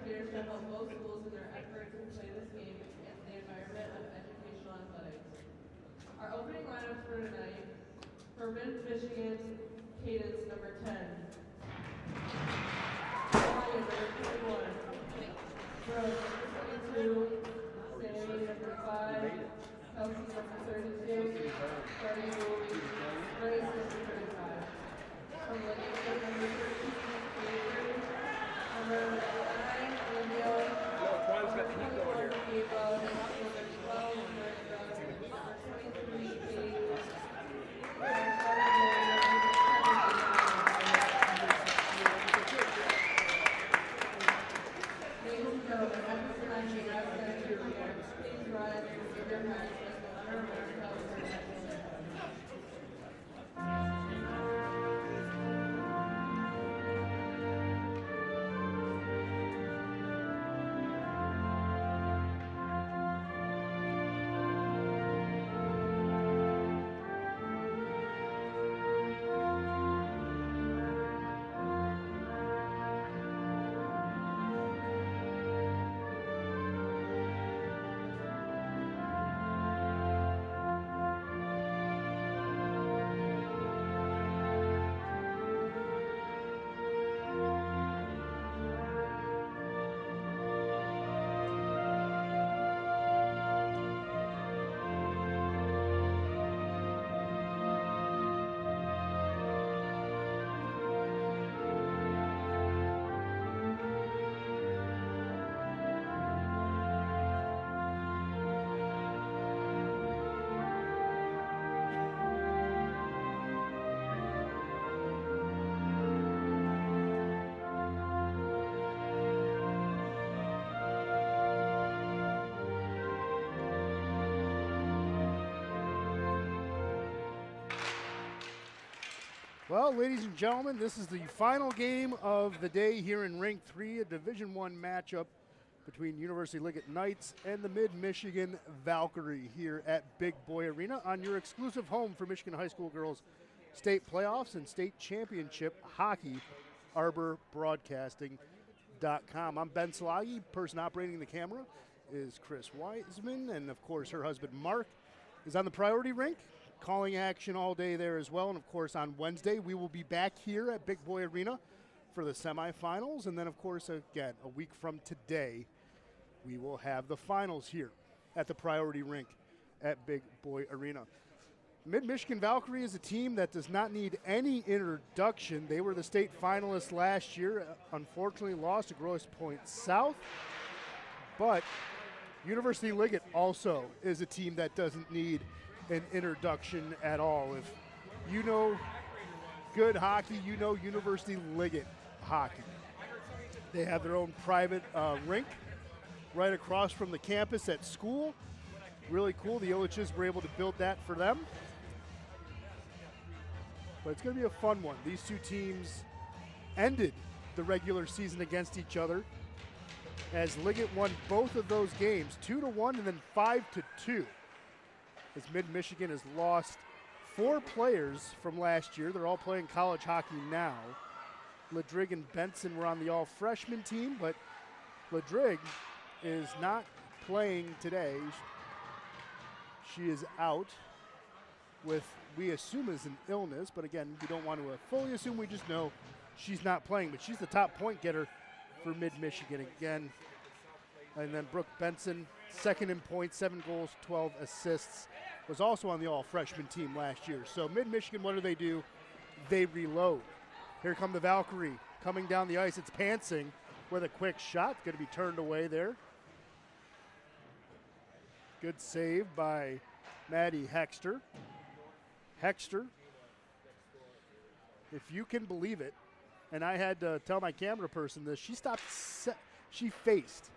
appears to help both schools in their efforts to play this game in the environment of educational athletics. Our opening lineups for tonight, for Mid-Michigan, Cadence number 10. Ryan number 21. Brooke number 22. Sammy number 5. Kelsey number 32. Starting goalie, Grace number 35. From Liggett number 13. Number 9, Olivia. Number 21, Eva. Number 12, number 23, Kate. Ladies and gentlemen, after tonight's game, I would like to please rise and give your hands as the honor of America for national anthem. Well, ladies and gentlemen, this is the final game of the day here in Rink 3, a Division I matchup between University Liggett Knights and the Mid-Michigan Valkyrie here at Big Boy Arena on your exclusive home for Michigan High School Girls State Playoffs and State Championship Hockey, ArborBroadcasting.com. I'm Ben Salagi. Person operating the camera is Chris Wiseman, and of course her husband Mark is on the priority rink. Calling action all day there as well. And, of course, on Wednesday, we will be back here at Big Boy Arena for the semifinals. And then, of course, again, a week from today, we will have the finals here at the priority rink at Big Boy Arena. Mid-Michigan Valkyrie is a team that does not need any introduction. They were the state finalists last year. Unfortunately, lost to Grosse Pointe South. But University Liggett also is a team that doesn't need an introduction at all. If you know good hockey, you know University Liggett hockey. They have their own private rink right across from the campus at school. Really cool. The Illiches were able to build that for them. But it's going to be a fun one. These two teams ended the regular season against each other as Liggett won both of those games, 2-1 and then 5-2. As Mid-Michigan has lost 4 players from last year. They're all playing college hockey now. Ledrig and Benson were on the all-freshman team, but Ledrig is not playing today. She is out with, we assume, is an illness, but again, we don't want to fully assume. We just know she's not playing, but she's the top point getter for Mid-Michigan again. And then Brooke Benson, second in points, 7 goals, 12 assists, was also on the all-freshman team last year. So Mid-Michigan, what do? They reload. Here come the Valkyrie coming down the ice. It's Pansing with a quick shot. Going to be turned away there. Good save by Maddie Hexter. Hexter, if you can believe it, and I had to tell my camera person this, she faced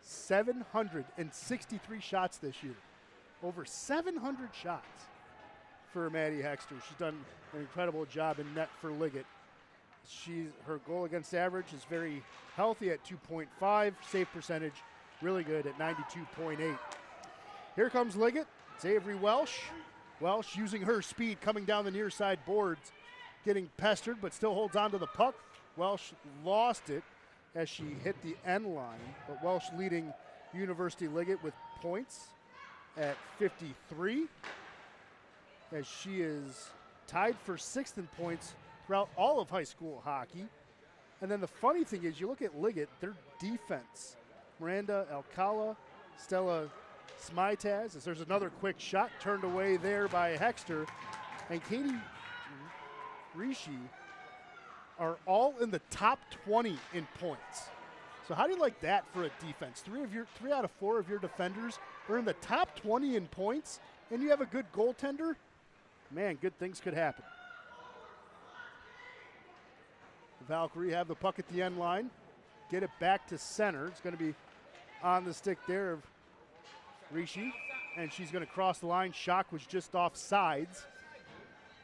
763 shots this year. Over 700 shots for Maddie Hexter. She's done an incredible job in net for Liggett. Her goal against average is very healthy at 2.5. Save percentage really good at 92.8. Here comes Liggett. It's Avery Welsh. Welsh using her speed coming down the near side boards, getting pestered but still holds on to the puck. Welsh lost it. as she hit the end line. But Welsh leading University Liggett with points at 53, as she is tied for 6th in points throughout all of high school hockey. And then the funny thing is, you look at Liggett, their defense. Miranda Alcala, Stella Smitaz, as there's another quick shot turned away there by Hexter, and Katie Rishi are all in the top 20 in points. So how do you like that for a defense? 3 out of 4 of your defenders are in the top 20 in points, and you have a good goaltender? Man, good things could happen. The Valkyrie have the puck at the end line, get it back to center. It's going to be on the stick there of Rishi, and she's going to cross the line. Shock was just off sides.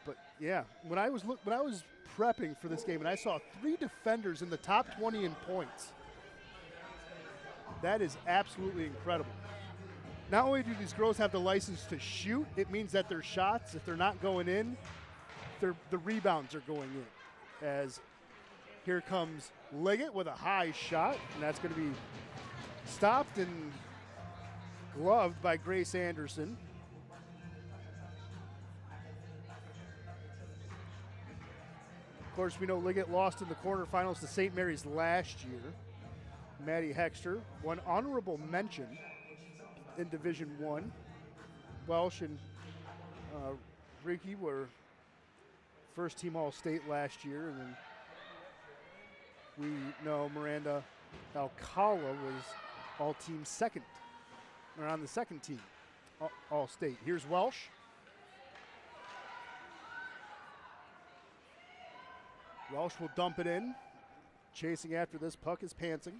But yeah, when I was prepping for this game and I saw 3 defenders in the top 20 in points, that is absolutely incredible. Not only do these girls have the license to shoot, it means that their shots, if they're not going in, the rebounds are going in. As here comes Liggett with a high shot, and that's going to be stopped and gloved by Grace Anderson. Of course, we know Liggett lost in the quarterfinals to St. Mary's last year. Maddie Hexter, one honorable mention in Division I. Welsh and Ricky were first team All-State last year, and then we know Miranda Alcala was all-team second, or on the second team All-State. Here's Welsh. Welsh will dump it in. Chasing after this puck is Pansing.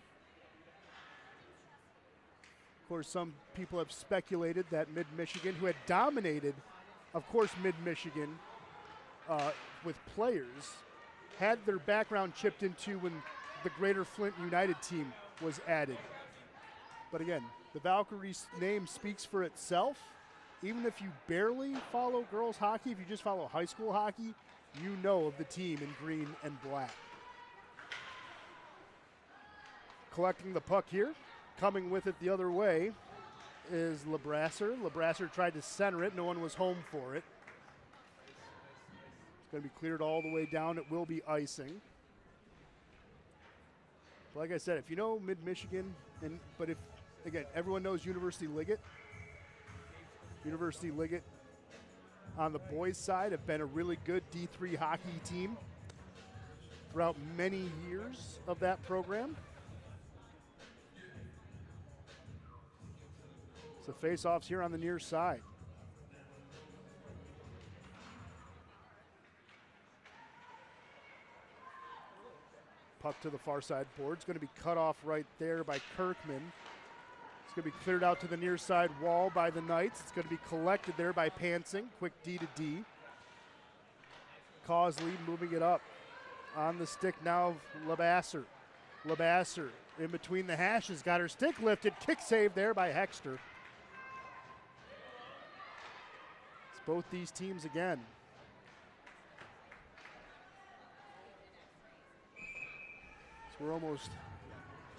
Of course, some people have speculated that Mid-Michigan, who had dominated, of course, Mid-Michigan with players, had their background chipped into when the Greater Flint United team was added. But again, the Valkyrie's name speaks for itself. Even if you barely follow girls hockey, if you just follow high school hockey, you know of the team in green and black. Collecting the puck here, coming with it the other way is LeBrasser. LeBrasser tried to center it, no one was home for it. It's going to be cleared all the way down, it will be icing. But like I said, if you know Mid-Michigan, but if, again, everyone knows University Liggett. University Liggett on the boys' side have been a really good D3 hockey team throughout many years of that program. So face-offs here on the near side. Puck to the far side board. It's going to be cut off right there by Kirkman. It's going to be cleared out to the near side wall by the Knights. It's going to be collected there by Pansing. Quick D to D. Causley moving it up. On the stick now of LeBasser. LeBasser in between the hashes. Got her stick lifted. Kick save there by Hexter. It's both these teams again. So we're almost,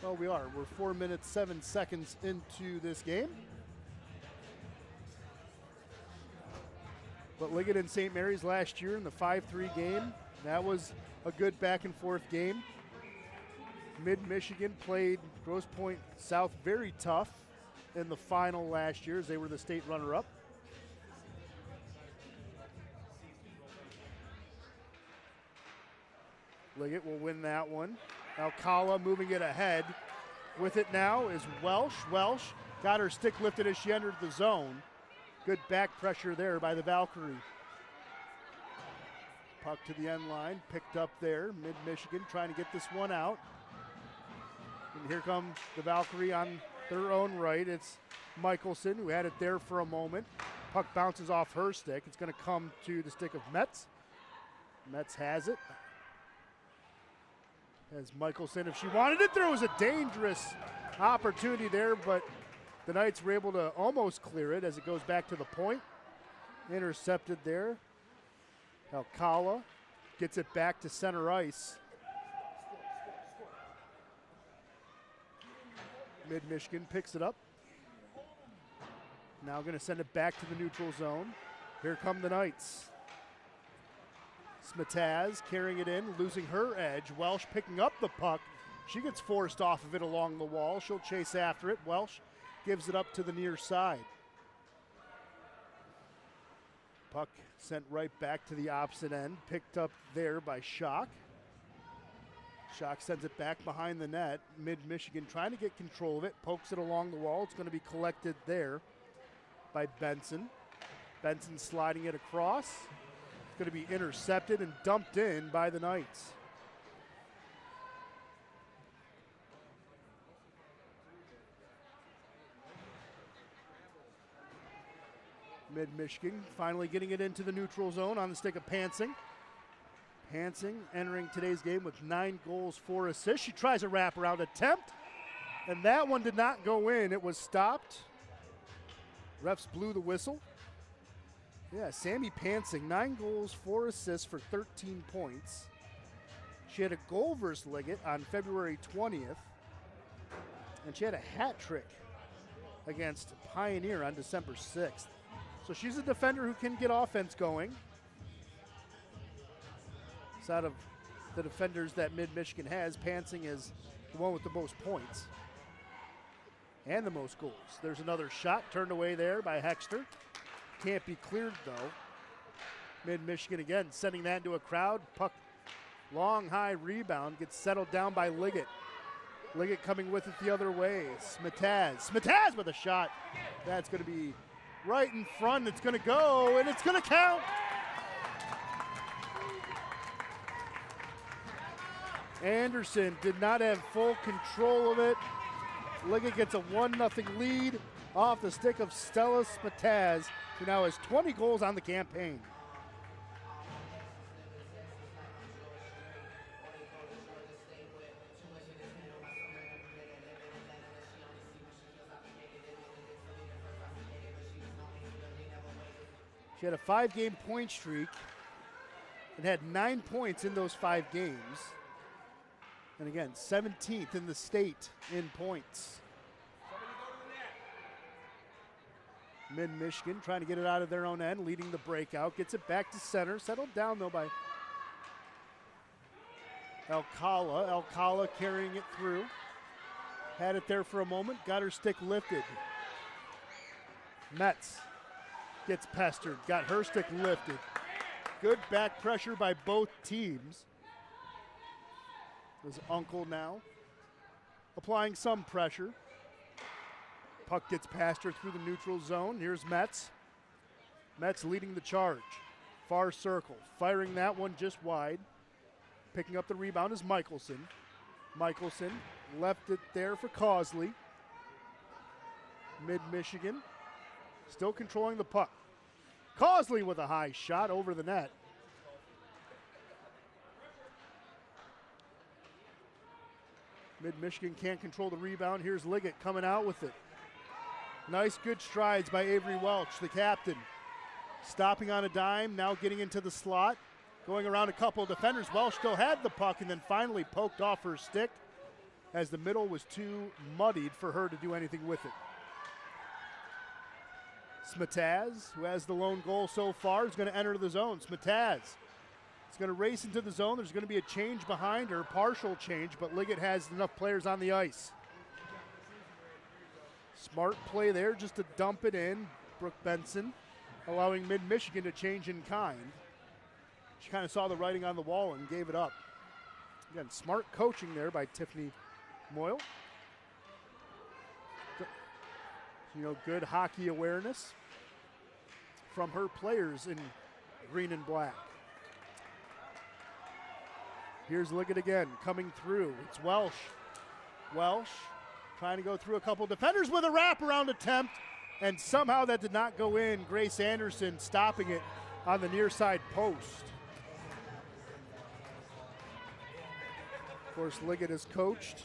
well, we are. We're 4 minutes, 7 seconds into this game. But Liggett and St. Mary's last year in the 5-3 game, that was a good back and forth game. Mid-Michigan played Grosse Pointe South very tough in the final last year as they were the state runner-up. Liggett will win that one. Alcala moving it ahead. With it now is Welsh. Welsh got her stick lifted as she entered the zone. Good back pressure there by the Valkyrie. Puck to the end line, picked up there. Mid-Michigan trying to get this one out. And here comes the Valkyrie on their own right. It's Michelson who had it there for a moment. Puck bounces off her stick. It's going to come to the stick of Metz. Metz has it. As Michelson, if she wanted it, there was a dangerous opportunity there, but the Knights were able to almost clear it as it goes back to the point. Intercepted there. Alcala gets it back to center ice. Mid-Michigan picks it up. Now going to send it back to the neutral zone. Here come the Knights. Smataz carrying it in, losing her edge. Welsh picking up the puck. She gets forced off of it along the wall. She'll chase after it. Welsh gives it up to the near side. Puck sent right back to the opposite end. Picked up there by Schock. Schock sends it back behind the net. Mid-Michigan trying to get control of it. Pokes it along the wall. It's going to be collected there by Benson. Benson sliding it across. It's going to be intercepted and dumped in by the Knights. Mid-Michigan finally getting it into the neutral zone on the stick of Pansing. Pansing entering today's game with 9 goals, 4 assists. She tries a wraparound attempt, and that one did not go in. It was stopped. Refs blew the whistle. Yeah, Sammy Pansing, 9 goals, 4 assists for 13 points. She had a goal versus Liggett on February 20th, and she had a hat trick against Pioneer on December 6th. So she's a defender who can get offense going. It's out of the defenders that Mid-Michigan has, Pansing is the one with the most points and the most goals. There's another shot turned away there by Hexter. Can't be cleared though. Mid-Michigan again sending that into a crowd. Puck, long high rebound, gets settled down by Liggett. Liggett coming with it the other way. Smataz with a shot. That's going to be right in front. It's going to go, and it's going to count. Anderson did not have full control of it. Liggett gets a 1-0 lead off the stick of Stella Smataz, who now has 20 goals on the campaign. She had a 5-game point streak and had 9 points in those 5 games. And again, 17th in the state in points. Mid-Michigan trying to get it out of their own end, leading the breakout. Gets it back to center. Settled down, though, by Alcala. Alcala carrying it through. Had it there for a moment. Got her stick lifted. Metz gets pestered. Got her stick lifted. Good back pressure by both teams. His uncle now applying some pressure. Puck gets past her through the neutral zone. Here's Metz. Metz leading the charge. Far circle. Firing that one just wide. Picking up the rebound is Michelson. Michelson left it there for Causley. Mid-Michigan still controlling the puck. Causley with a high shot over the net. Mid-Michigan can't control the rebound. Here's Liggett coming out with it. Nice, good strides by Avery Welch, the captain. Stopping on a dime, now getting into the slot. Going around a couple of defenders. Welch still had the puck and then finally poked off her stick as the middle was too muddied for her to do anything with it. Smataz, who has the lone goal so far, is going to enter the zone. Smataz is going to race into the zone. There's going to be a change behind her, partial change, but Liggett has enough players on the ice. Smart play there just to dump it in. Brooke Benson allowing Mid-Michigan to change in kind. She kind of saw the writing on the wall and gave it up. Again, smart coaching there by Tiffany Moyle. You know, good hockey awareness from her players in green and black. Here's Liggett again, coming through. It's Welsh. Welsh trying to go through a couple defenders with a wraparound attempt, and somehow that did not go in. Grace Anderson stopping it on the near side post. Of course, Liggett is coached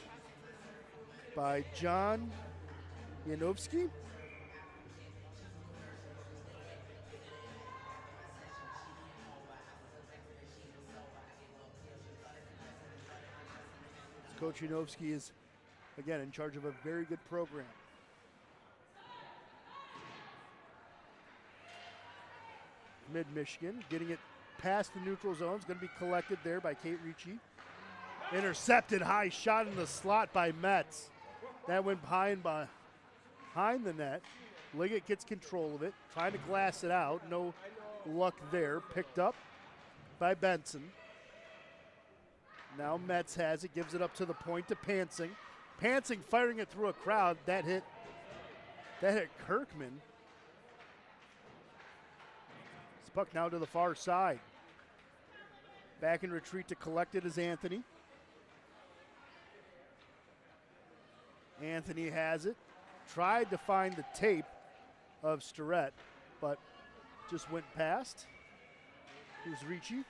by John Janowski. Coach Janowski is again, in charge of a very good program. Mid-Michigan getting it past the neutral zone. Is going to be collected there by Kate Ricci. Intercepted, high shot in the slot by Metz. That went behind the net. Liggett gets control of it, trying to glass it out. No luck there. Picked up by Benson. Now Metz has it, gives it up to the point to Pansing. Pansing firing it through a crowd. That hit Kirkman. This puck now to the far side. Back in retreat to collect it is Anthony. Anthony has it. Tried to find the tape of Starrett, but just went past. Here's Ricci.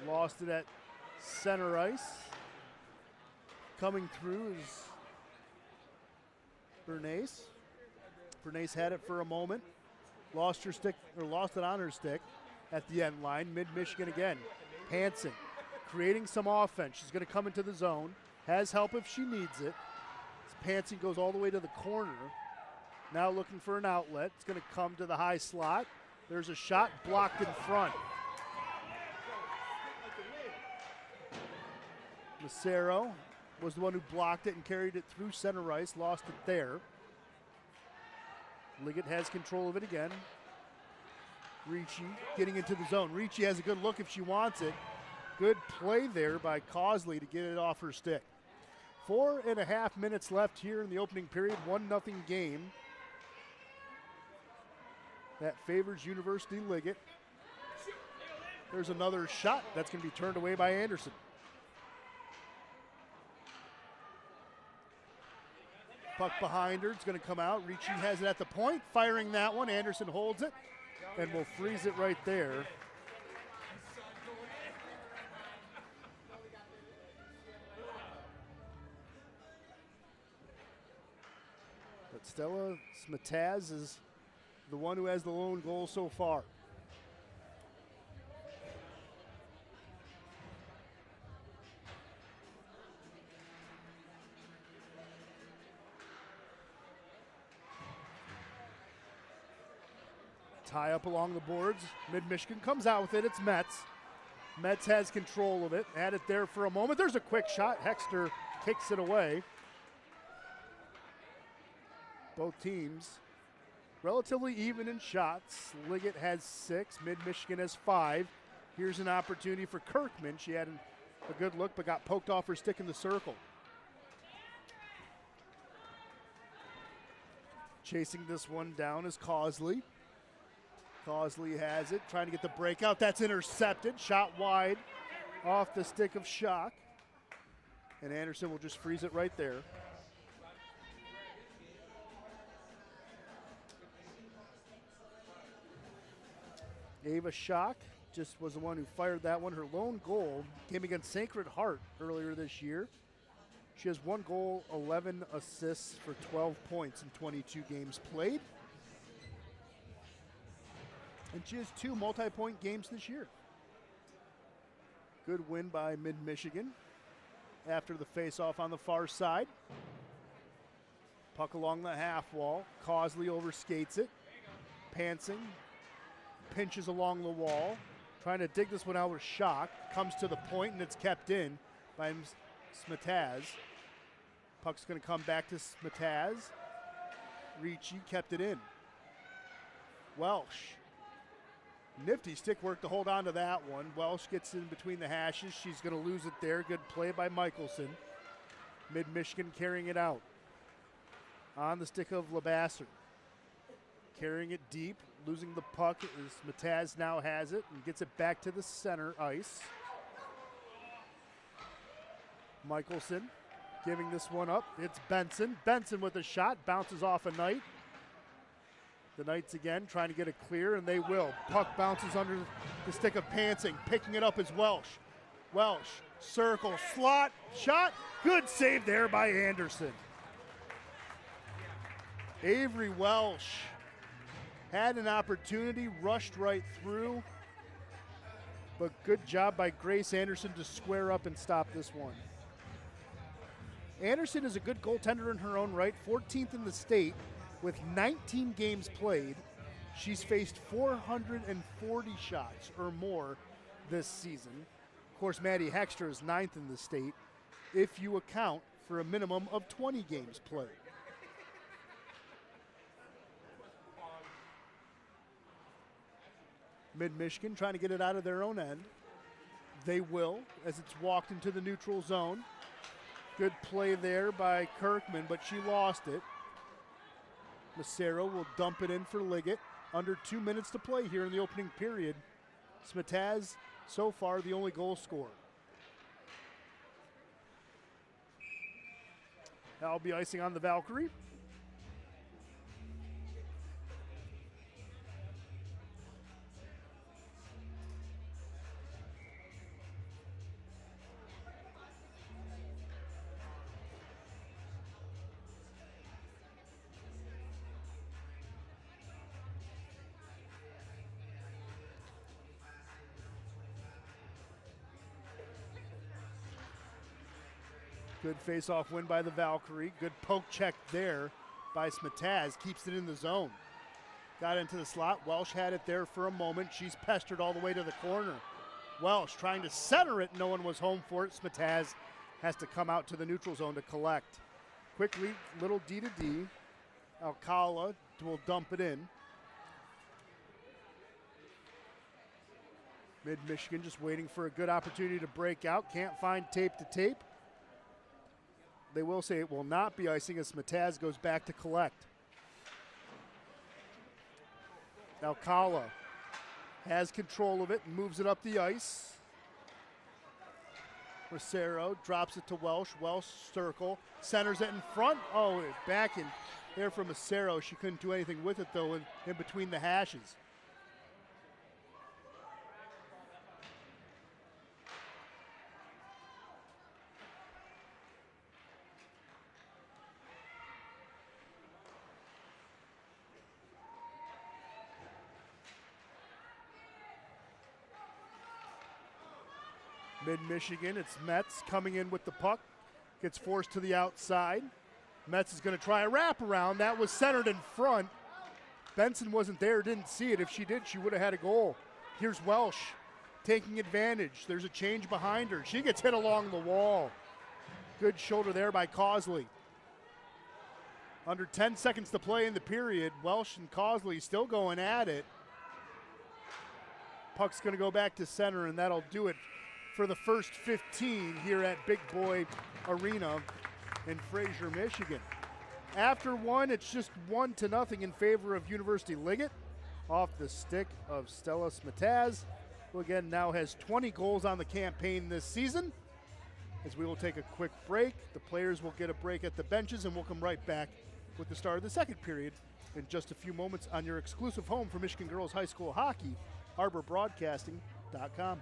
Lost it at center ice. Coming through is Bernays. Bernays had it for a moment. Lost it on her stick at the end line. Mid-Michigan again. Pansing, creating some offense. She's going to come into the zone. Has help if she needs it. Pansing goes all the way to the corner. Now looking for an outlet. It's going to come to the high slot. There's a shot blocked in front. Macero was the one who blocked it and carried it through center ice. Lost it there. Liggett has control of it again. Ricci getting into the zone. Ricci has a good look if she wants it. Good play there by Cosley to get it off her stick. 4.5 minutes left here in the opening period. 1-0 game. That favors University Liggett. There's another shot that's going to be turned away by Anderson. Puck behind her. It's going to come out. Ricci has it at the point. Firing that one. Anderson holds it and will freeze it right there. But Stella Smetaz is the one who has the lone goal so far. Tie up along the boards. Mid-Michigan comes out with it. It's Metz. Metz has control of it. Had it there for a moment. There's a quick shot. Hexter kicks it away. Both teams relatively even in shots. Liggett has 6. Mid-Michigan has 5. Here's an opportunity for Kirkman. She had a good look but got poked off her stick in the circle. Chasing this one down is Cosley. Cosley has it, trying to get the breakout. That's intercepted. Shot wide off the stick of Schock. And Anderson will just freeze it right there. Ava Schock just was the one who fired that one. Her lone goal came against Sacred Heart earlier this year. She has 1 goal, 11 assists for 12 points in 22 games played. And she has 2 multi-point games this year. Good win by Mid-Michigan after the face-off on the far side. Puck along the half wall. Cosley overskates it. Pansing pinches along the wall. Trying to dig this one out with Schock. Comes to the point and it's kept in by Smetaz. Puck's going to come back to Smetaz. Ricci kept it in. Welsh. Nifty stick work to hold on to that one. Welsh gets in between the hashes. She's going to lose it there. Good play by Michelson. Mid-Michigan carrying it out. On the stick of Labasser. Carrying it deep. Losing the puck as Mataz now has it and gets it back to the center ice. Michelson giving this one up. It's Benson. Benson with a shot. Bounces off a Knight. The Knights again trying to get it clear, and they will. Puck bounces under the stick of Pansing. Picking it up is Welsh. Welsh, circle, slot, shot. Good save there by Anderson. Avery Welsh had an opportunity, rushed right through. but good job by Grace Anderson to square up and stop this one. Anderson is a good goaltender in her own right, 14th in the state with 19 games played. She's faced 440 shots or more this season. Of course, Maddie Hexter is 9th in the state if you account for a minimum of 20 games played. Mid-Michigan trying to get it out of their own end. They will, as it's walked into the neutral zone. Good play there by Kirkman, but she lost it. Massero will dump it in for Liggett. Under 2 minutes to play here in the opening period. Smetaz, so far, the only goal scorer. That'll be icing on the Valkyrie. Good face-off win by the Valkyrie. Good poke check there by Smetaz. Keeps it in the zone. Got into the slot. Welsh had it there for a moment. She's pestered all the way to the corner. Welsh trying to center it. No one was home for it. Smetaz has to come out to the neutral zone to collect. Quickly, little D to D. Alcala will dump it in. Mid-Michigan just waiting for a good opportunity to break out. Can't find tape to tape. They will say it will not be icing as Smetaz goes back to collect. Alcala has control of it and moves it up the ice. Rosero drops it to Welsh. Welsh circle, centers it in front. Oh, back in there from Rosero. She couldn't do anything with it though in between the hashes. Mid-Michigan, it's Metz coming in with the puck. Gets forced to the outside. Metz is going to try a wraparound. That was centered in front. Benson wasn't there, didn't see it. If she did, she would have had a goal. Here's Welsh taking advantage. There's a change behind her. She gets hit along the wall. Good shoulder there by Causley. Under 10 seconds to play in the period. Welsh and Causley still going at it. Puck's going to go back to center, and that'll do it for the first 15 here at Big Boy Arena in Fraser, Michigan. After one, it's just 1-0 in favor of University Liggett off the stick of Stella Smetaz, who again now has 20 goals on the campaign this season. As we will take a quick break, the players will get a break at the benches, and we'll come right back with the start of the second period in just a few moments on your exclusive home for Michigan Girls High School Hockey, HarborBroadcasting.com.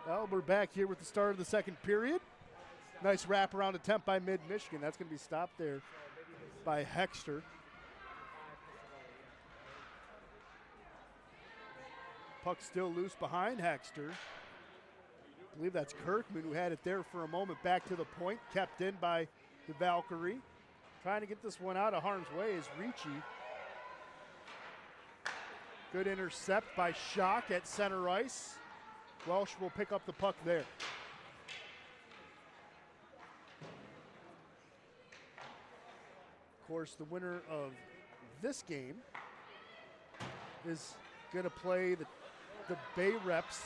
Well, we're back here with the start of the second period. Nice wraparound attempt by Mid-Michigan. That's going to be stopped there by Hexter. Puck still loose behind Hexter. I believe that's Kirkman who had it there for a moment. Back to the point, kept in by the Valkyrie. Trying to get this one out of harm's way is Ricci. Good intercept by Schock at center ice. Welsh will pick up the puck there. Of course, the winner of this game is going to play the Bay Reps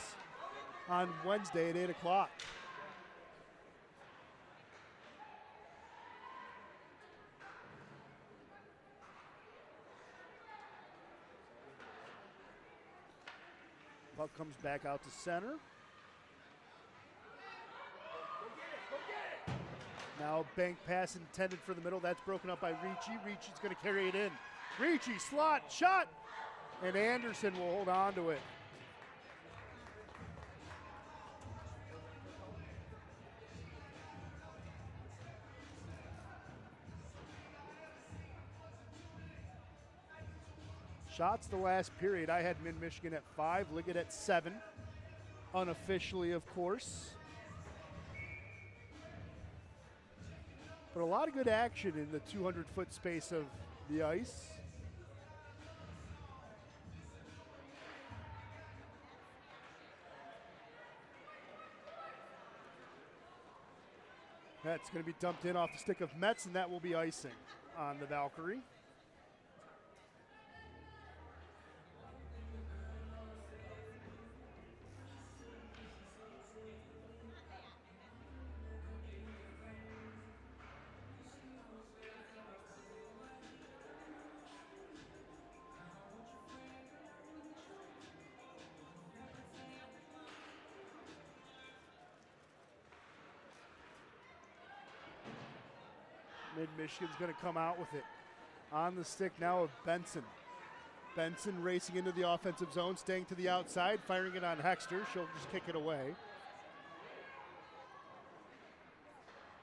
on Wednesday at 8 o'clock. Puck comes back out to center. Now bank pass intended for the middle. That's broken up by Ricci. Ricci's going to carry it in. Ricci, slot, shot, and Anderson will hold on to it. Shots the last period. I had Mid-Michigan at 5, Liggett at 7. Unofficially, of course. But a lot of good action in the 200-foot space of the ice. That's going to be dumped in off the stick of Metz, and that will be icing on the Valkyrie. Mid-Michigan's going to come out with it. On the stick now of Benson. Benson racing into the offensive zone, staying to the outside, firing it on Hexter. She'll just kick it away.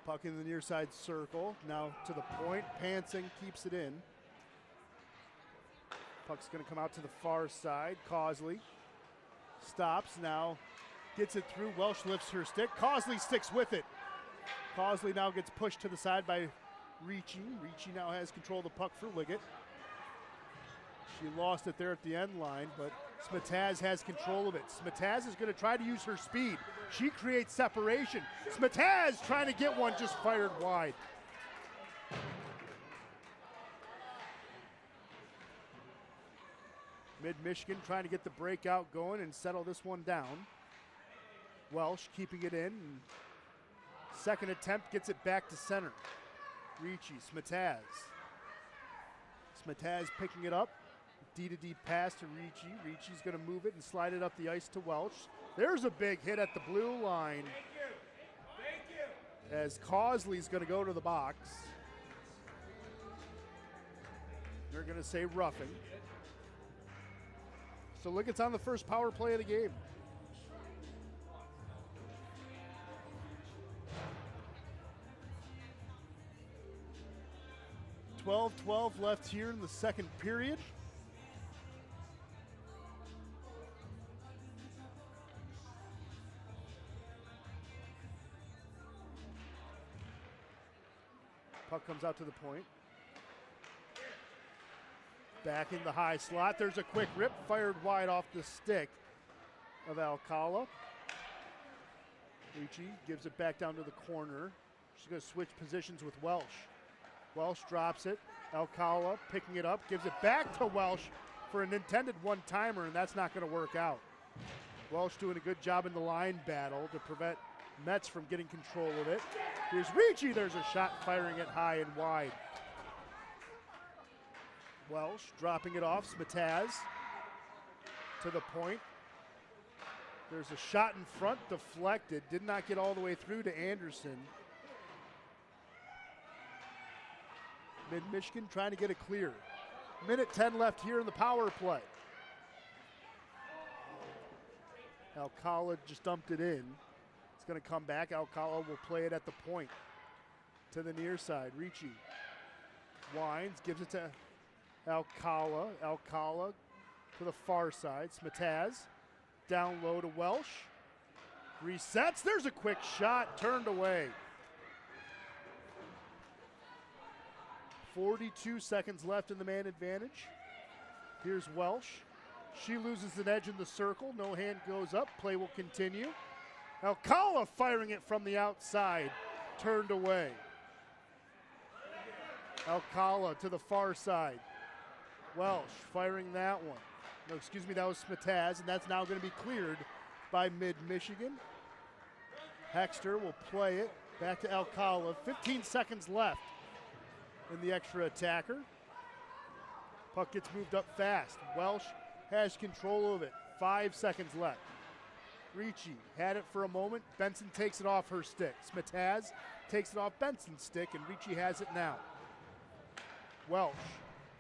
Puck in the near side circle. Now to the point. Pansing keeps it in. Puck's going to come out to the far side. Causley stops now. Gets it through. Welsh lifts her stick. Causley sticks with it. Causley now gets pushed to the side by Ricci. Ricci now has control of the puck for Liggett. She lost it there at the end line, but Smataz has control of it. Smataz is going to try to use her speed. She creates separation. Smataz trying to get one, just fired wide. Mid-Michigan trying to get the breakout going and settle this one down. Welsh keeping it in. Second attempt gets it back to center. Ricci, Smataz. Smataz picking it up. D-to-D pass to Ricci. Ricci's going to move it and slide it up the ice to Welsh. There's a big hit at the blue line. Thank you. As Causley's going to go to the box. They're going to say roughing. So look, it's on the first power play of the game. .12 left here in the second period. Puck comes out to the point. Back in the high slot. There's a quick rip, fired wide off the stick of Alcala. Ricci gives it back down to the corner. She's going to switch positions with Welsh. Welsh drops it. Alcala picking it up, gives it back to Welsh for an intended one-timer, and that's not going to work out. Welsh doing a good job in the line battle to prevent Metz from getting control of it. Here's Ricci. There's a shot, firing it high and wide. Welsh dropping it off. Smataz to the point. There's a shot in front, deflected. Did not get all the way through to Anderson. Mid-Michigan trying to get it clear. Minute 10 left here in the power play. Alcala just dumped it in. It's going to come back. Alcala will play it at the point to the near side. Ricci winds, gives it to Alcala. Alcala to the far side. Smetaz down low to Welsh. Resets. There's a quick shot. Turned away. 42 seconds left in the man advantage. Here's Welsh. She loses an edge in the circle. No hand goes up. Play will continue. Alcala firing it from the outside. Turned away. Alcala to the far side. Welsh firing that one. No, excuse me, that was Smetaz, and that's now going to be cleared by Mid-Michigan. Hexter will play it back to Alcala. 15 seconds left in the extra attacker. Puck gets moved up fast. Welsh has control of it. 5 seconds left. Ricci had it for a moment. Benson takes it off her stick. Smetaz takes it off Benson's stick, and Ricci has it now. Welsh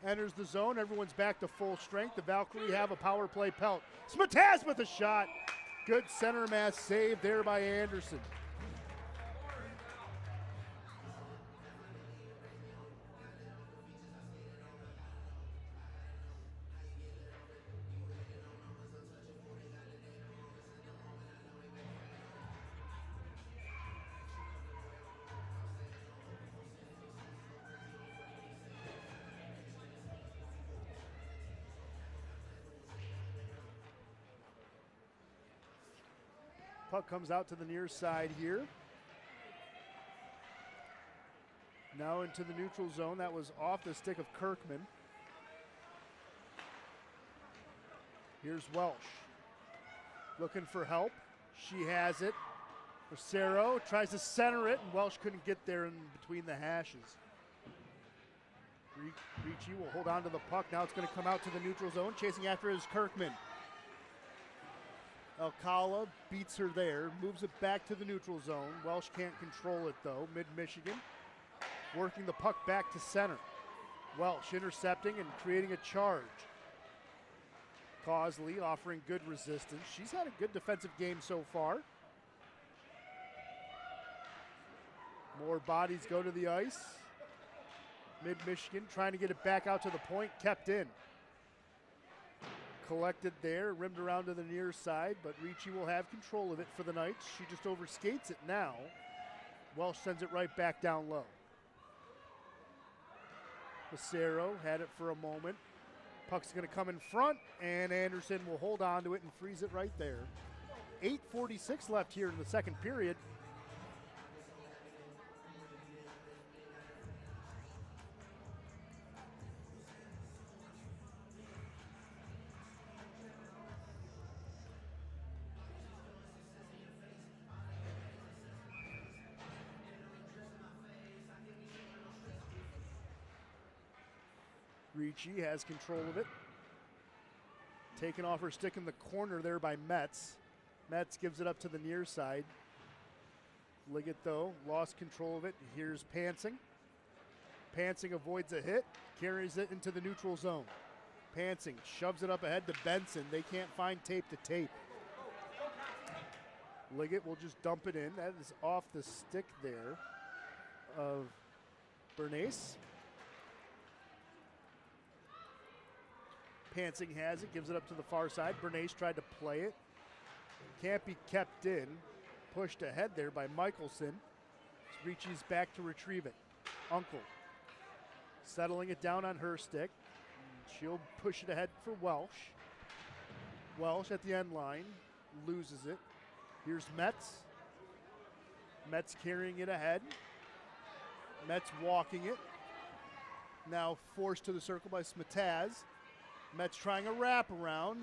enters the zone. Everyone's back to full strength. The Valkyrie have a power play pelt. Smetaz with a shot. Good center mass save there by Anderson. Puck comes out to the near side here. Now into the neutral zone. That was off the stick of Kirkman. Here's Welsh. Looking for help. She has it. Rosero tries to center it, and Welsh couldn't get there in between the hashes. Ricci will hold on to the puck. Now it's going to come out to the neutral zone. Chasing after is Kirkman. Alcala beats her there, moves it back to the neutral zone. Welsh can't control it though. Mid-Michigan working the puck back to center. Welsh intercepting and creating a charge. Causley offering good resistance. She's had a good defensive game so far. More bodies go to the ice. Mid-Michigan trying to get it back out to the point, kept in. Collected there, rimmed around to the near side, but Ricci will have control of it for the Knights. She just overskates it now. Welsh sends it right back down low. Rosero had it for a moment. Puck's going to come in front, and Anderson will hold on to it and freeze it right there. 8:46 left here in the second period. Ricci has control of it. Taken off her stick in the corner there by Metz. Metz gives it up to the near side. Liggett, though, lost control of it. Here's Pansing. Pansing avoids a hit, carries it into the neutral zone. Pansing shoves it up ahead to Benson. They can't find tape to tape. Liggett will just dump it in. That is off the stick there of Bernays. Pansing has it, gives it up to the far side. Bernays tried to play it. Can't be kept in. Pushed ahead there by Michelson. Ricci's back to retrieve it. Uncle settling it down on her stick. She'll push it ahead for Welsh. Welsh at the end line, loses it. Here's Metz. Metz carrying it ahead. Metz walking it. Now forced to the circle by Smetaz. Metz trying a wraparound.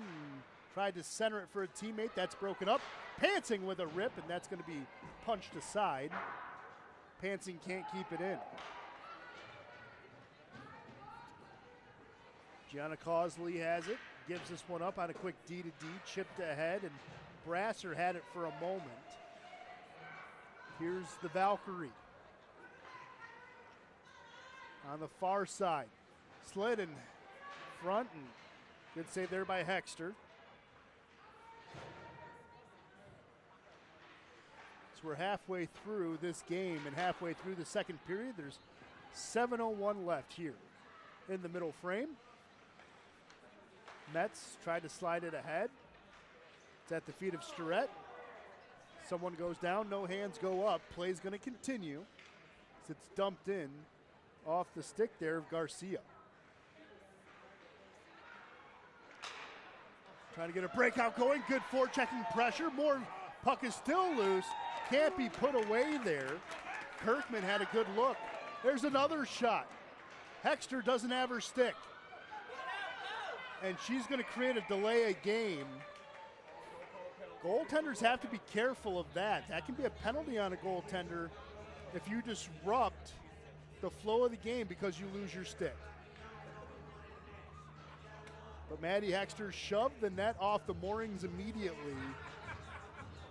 Tried to center it for a teammate. That's broken up. Pansing with a rip, and that's going to be punched aside. Pansing can't keep it in. Gianna Causley has it. Gives this one up on a quick D-to-D. Chipped ahead, and Brasser had it for a moment. Here's the Valkyrie. On the far side. Slid in front, and good save there by Hexter. So we're halfway through this game and halfway through the second period. There's 7:01 left here in the middle frame. Metz tried to slide it ahead. It's at the feet of Starrett. Someone goes down, no hands go up. Play's going to continue as it's dumped in off the stick there of Garcia. Trying to get a breakout going. Good forechecking pressure. More puck is still loose. Can't be put away there. Kirkman had a good look. There's another shot. Hexter doesn't have her stick. And she's going to create a delay of game. Goaltenders have to be careful of that. That can be a penalty on a goaltender if you disrupt the flow of the game because you lose your stick. But Maddie Hexter shoved the net off the moorings immediately,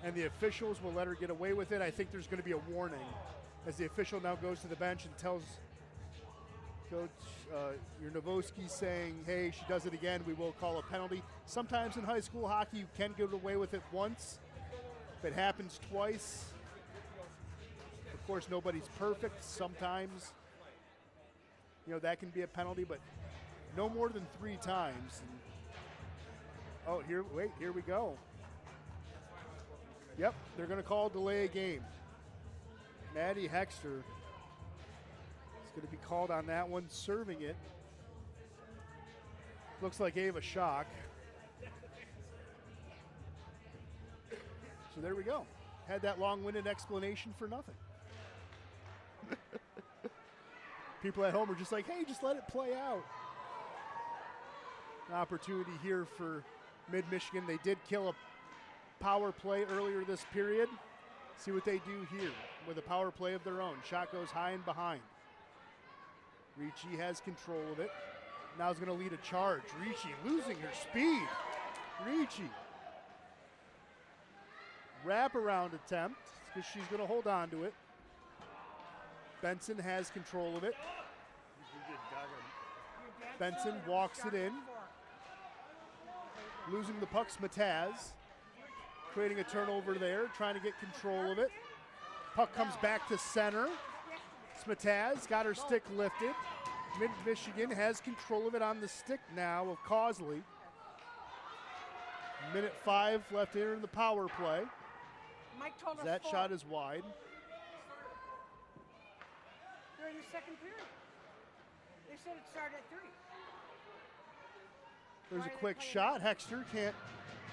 and the officials will let her get away with it. I think there's going to be a warning as the official now goes to the bench and tells Coach Novoski saying, hey, she does it again, we will call a penalty. Sometimes in high school hockey, you can get away with it once. If it happens twice, of course, nobody's perfect. Sometimes, that can be a penalty, but no more than 3 times. Oh, here we go. Yep, they're going to call delay a game. Maddie Hexter is going to be called on that one, serving it. Looks like Ava Schock. So there we go. Had that long-winded explanation for nothing. People at home are just like, hey, just let it play out. An opportunity here for Mid-Michigan. They did kill a power play earlier this period. See what they do here with a power play of their own. Shot goes high and behind. Ricci has control of it. Now is going to lead a charge. Ricci losing her speed. Ricci. Wraparound attempt because she's going to hold on to it. Benson has control of it. Benson walks it in. Losing the puck, Smataz. Creating a turnover there, trying to get control of it. Puck comes back to center. Smataz got her stick lifted. Mid-Michigan has control of it on the stick now of Causley. 1:05 left here in the power play. Mike told us that shot is wide. During the second period. They said it started at 3. There's a quick shot. Hexter can't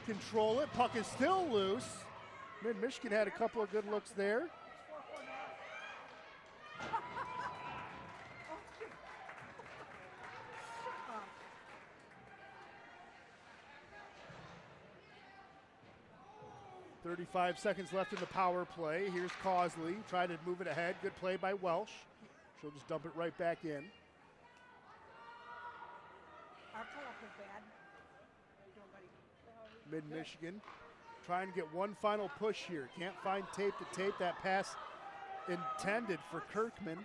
control it. Puck is still loose. Mid-Michigan had a couple of good looks there. .35 seconds left in the power play. Here's Causley. Trying to move it ahead. Good play by Welsh. She'll just dump it right back in. Our co-op was bad. Mid-Michigan trying to get one final push here. Can't find tape to tape that pass intended for Kirkman.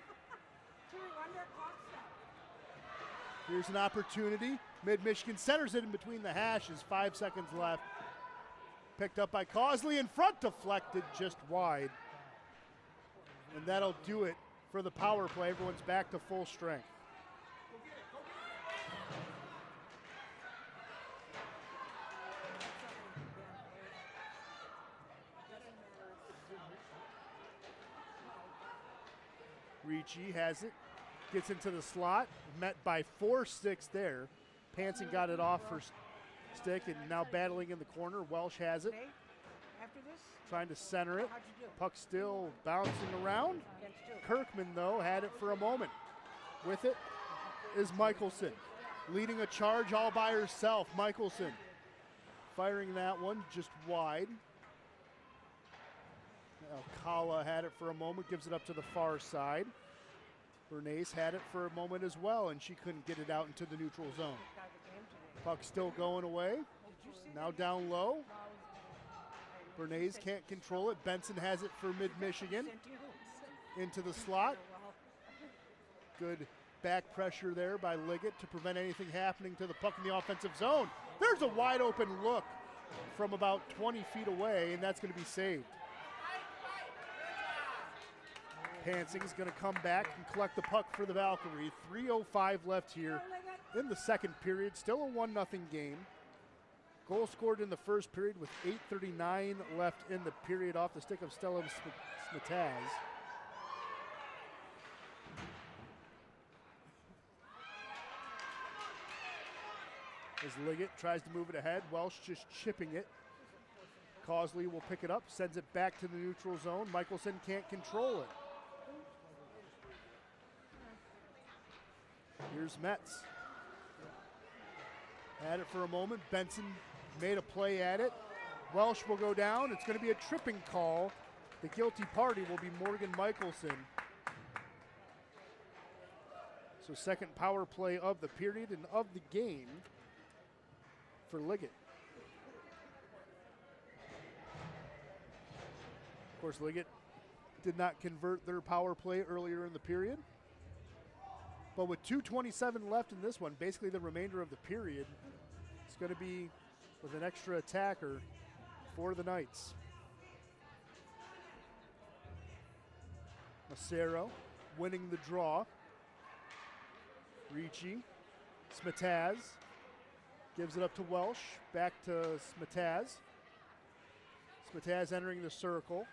Here's an opportunity. Mid-Michigan centers it in between the hashes. 5 seconds left. Picked up by Causley in front, deflected just wide. And that'll do it for the power play. Everyone's back to full strength. Ricci has it, gets into the slot, met by 4 sticks there. Panson got it off her stick and now battling in the corner. Welsh has it. After this, trying to center it. Puck still bouncing around. Kirkman, though, had it for a moment. With it is Michelson, leading a charge all by herself. Michelson firing that one just wide. Kala had it for a moment, gives it up to the far side. Bernays had it for a moment as well, and she couldn't get it out into the neutral zone. Puck still going away. Now down low. Bernays can't control it. Benson has it for Mid-Michigan. Into the slot. Good back pressure there by Liggett to prevent anything happening to the puck in the offensive zone. There's a wide open look from about 20 feet away, and that's going to be saved. Pansing's going to come back and collect the puck for the Valkyrie. 3:05 left here in the second period. Still a 1-0 game. Goal scored in the first period with 8:39 left in the period off the stick of Stella Smetaz. As Liggett tries to move it ahead, Welsh just chipping it. Causley will pick it up, sends it back to the neutral zone. Michelson can't control it. Here's Metz. Had it for a moment. Benson made a play at it. Welsh will go down. It's going to be a tripping call. The guilty party will be Morgan Michelson. So second power play of the period and of the game for Liggett. Of course, Liggett did not convert their power play earlier in the period. But with 2:27 left in this one, basically the remainder of the period, it's going to be with an extra attacker for the Knights. Macero winning the draw. Ricci, Smetaz gives it up to Welsh, back to Smetaz. Smetaz entering the circle,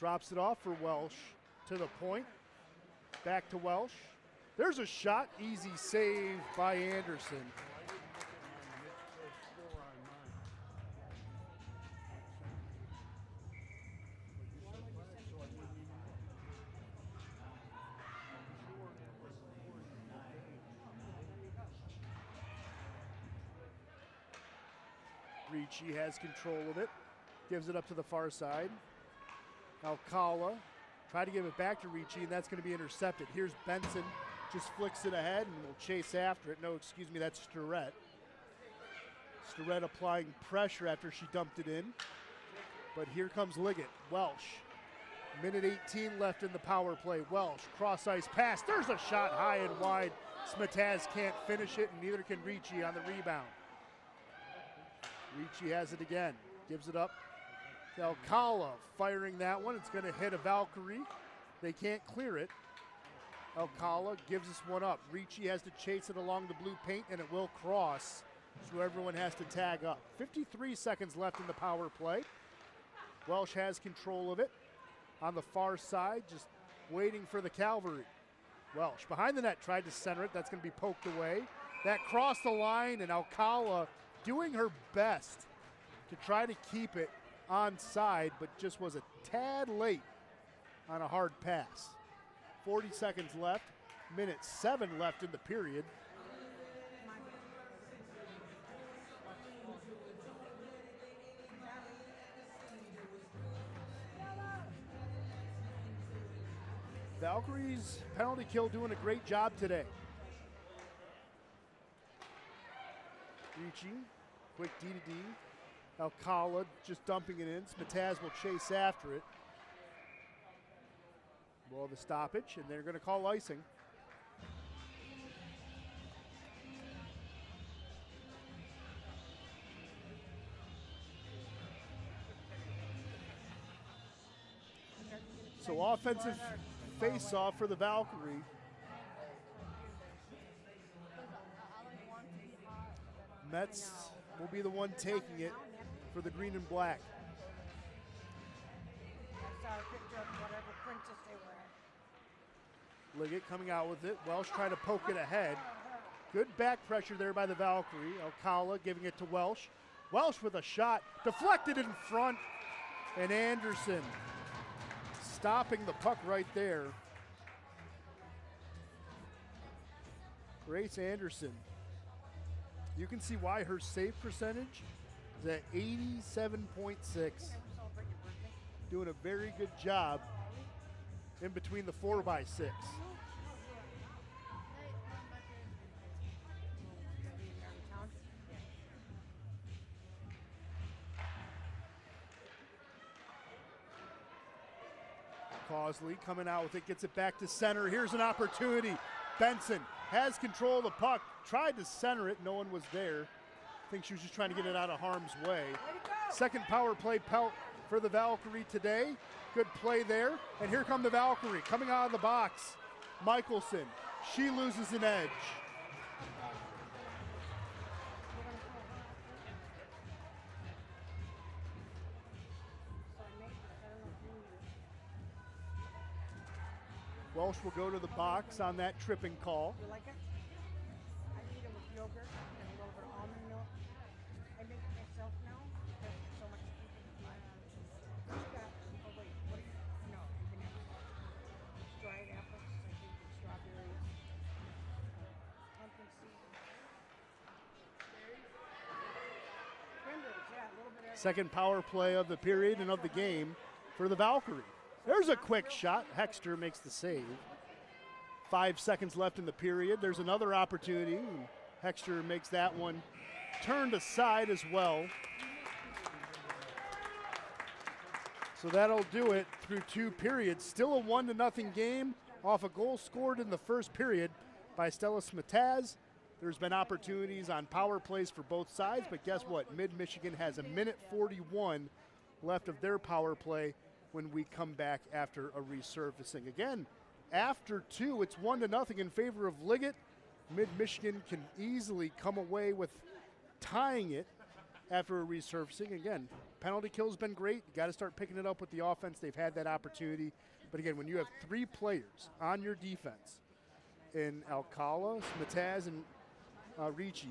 drops it off for Welsh to the point, back to Welsh. There's a shot, easy save by Anderson. Ricci has control of it, gives it up to the far side. Alcala tried to give it back to Ricci, and that's going to be intercepted. Here's Benson, just flicks it ahead and will chase after it. No, excuse me, that's Starrett. Starrett applying pressure after she dumped it in. But here comes Liggett. Welsh, minute 18 left in the power play. Welsh, cross ice pass. There's a shot high and wide. Smetaz can't finish it, and neither can Ricci on the rebound. Ricci has it again, gives it up to Alcala, firing that one. It's going to hit a Valkyrie. They can't clear it. Alcala gives us one up. Ricci has to chase it along the blue paint, and it will cross, so everyone has to tag up. 53 seconds left in the power play. Welsh has control of it on the far side, just waiting for the cavalry. Welsh behind the net, tried to center it. That's going to be poked away. That crossed the line, and Alcala doing her best to try to keep it onside, but just was a tad late on a hard pass. 40 seconds left, minute 7 left in the period. Valkyrie's penalty kill doing a great job today. Ricci, quick D to D. Alcala just dumping it in. Smetaz will chase after it. Well, the stoppage, and they're going to call icing. So offensive face-off for the Valkyrie. Metz will be the one taking it for the green and black. I saw a picture of whatever princess they were at. Liggett coming out with it. Welsh trying to poke it ahead. Good back pressure there by the Valkyrie. Alcala giving it to Welsh. Welsh with a shot. Deflected in front. And Anderson stopping the puck right there. Grace Anderson. You can see why her save percentage is at 87.6. Doing a very good job in between the 4x6. Causley coming out with it, gets it back to center. Here's an opportunity. Benson has control of the puck, tried to center it, no one was there. I think she was just trying to get it out of harm's way. Second power play for the Valkyrie today. Good play there. And here come the Valkyrie coming out of the box. Michelson, she loses an edge. Welsh will go to the box on that tripping call. You like it? I eat it with yogurt and a little bit of almond milk. I make it myself now because it's so much cheaper to buy. Just got, oh wait, what do you, no, you can have dried apples, I think, and strawberries, pumpkin seed. Cranberries, yeah, a little bit of Second power play of the period and of the game for the Valkyrie. There's a quick shot. Hexter makes the save. 5 seconds left in the period. There's another opportunity. Hexter makes that one turned aside as well. So that'll do it through 2 periods. Still a 1-0 game off a goal scored in the first period by Stella Smataz. There's been opportunities on power plays for both sides, but guess what? Mid-Michigan has a minute 41 left of their power play when we come back after a resurfacing. Again, after 2, it's 1-0 in favor of Liggett. Mid-Michigan can easily come away with tying it after a resurfacing. Again, penalty kill's been great. You got to start picking it up with the offense. They've had that opportunity. But again, when you have 3 players on your defense in Alcala, Smataz, and Ricci,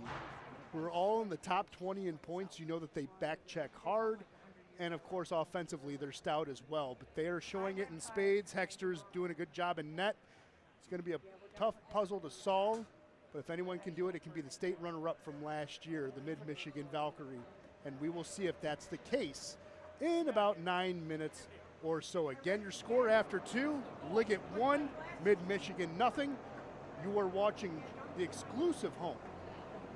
who are all in the top 20 in points, you know that they back check hard. And, of course, offensively, they're stout as well. But they are showing it in spades. Hexter's doing a good job in net. It's going to be a tough puzzle to solve. But if anyone can do it, it can be the state runner-up from last year, the Mid-Michigan Valkyrie. And we will see if that's the case in about 9 minutes or so. Again, your score after 2, Liggett 1, Mid-Michigan nothing. You are watching the exclusive home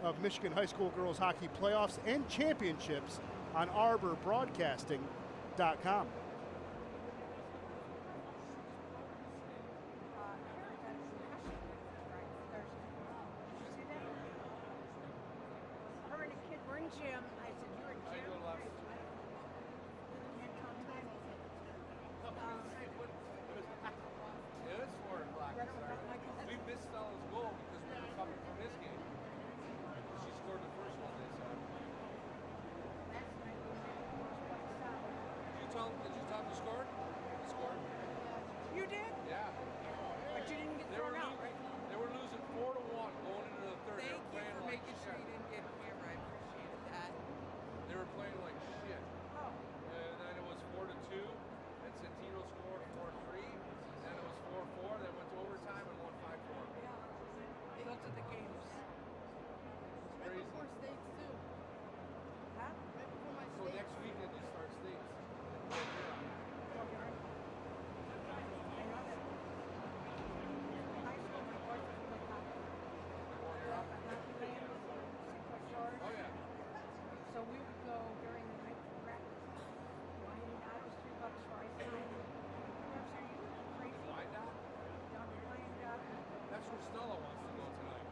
of Michigan High School Girls Hockey Playoffs and Championships on ArborBroadcasting.com. her and a kid were in gym. I said, you're in gym? Can't tell time. Yeah, it's 4 o'clock. Right over by Michael's. We missed Stella's goal because we were coming from this game. She scored the first one, they said. That's my Did you tell them to score? They scored? You did? Yeah. But you didn't get thrown out, right? They were losing 4-1 going into the third. Thank you for like making sure shit. you didn't get camera. I appreciated that. They were playing like shit. Oh. And then it was 4-2. And Santino scored 4-3. Then it was 4-4. Then went to overtime and won 5-4. Those are the games. It's crazy. States too. Huh? So next weekend you start states. Oh yeah. So we would go during the night to practice. Wine out was $3 for ice cream. Are you crazy? Find out. Down to Wyandotte. That's where Stella wants to go tonight.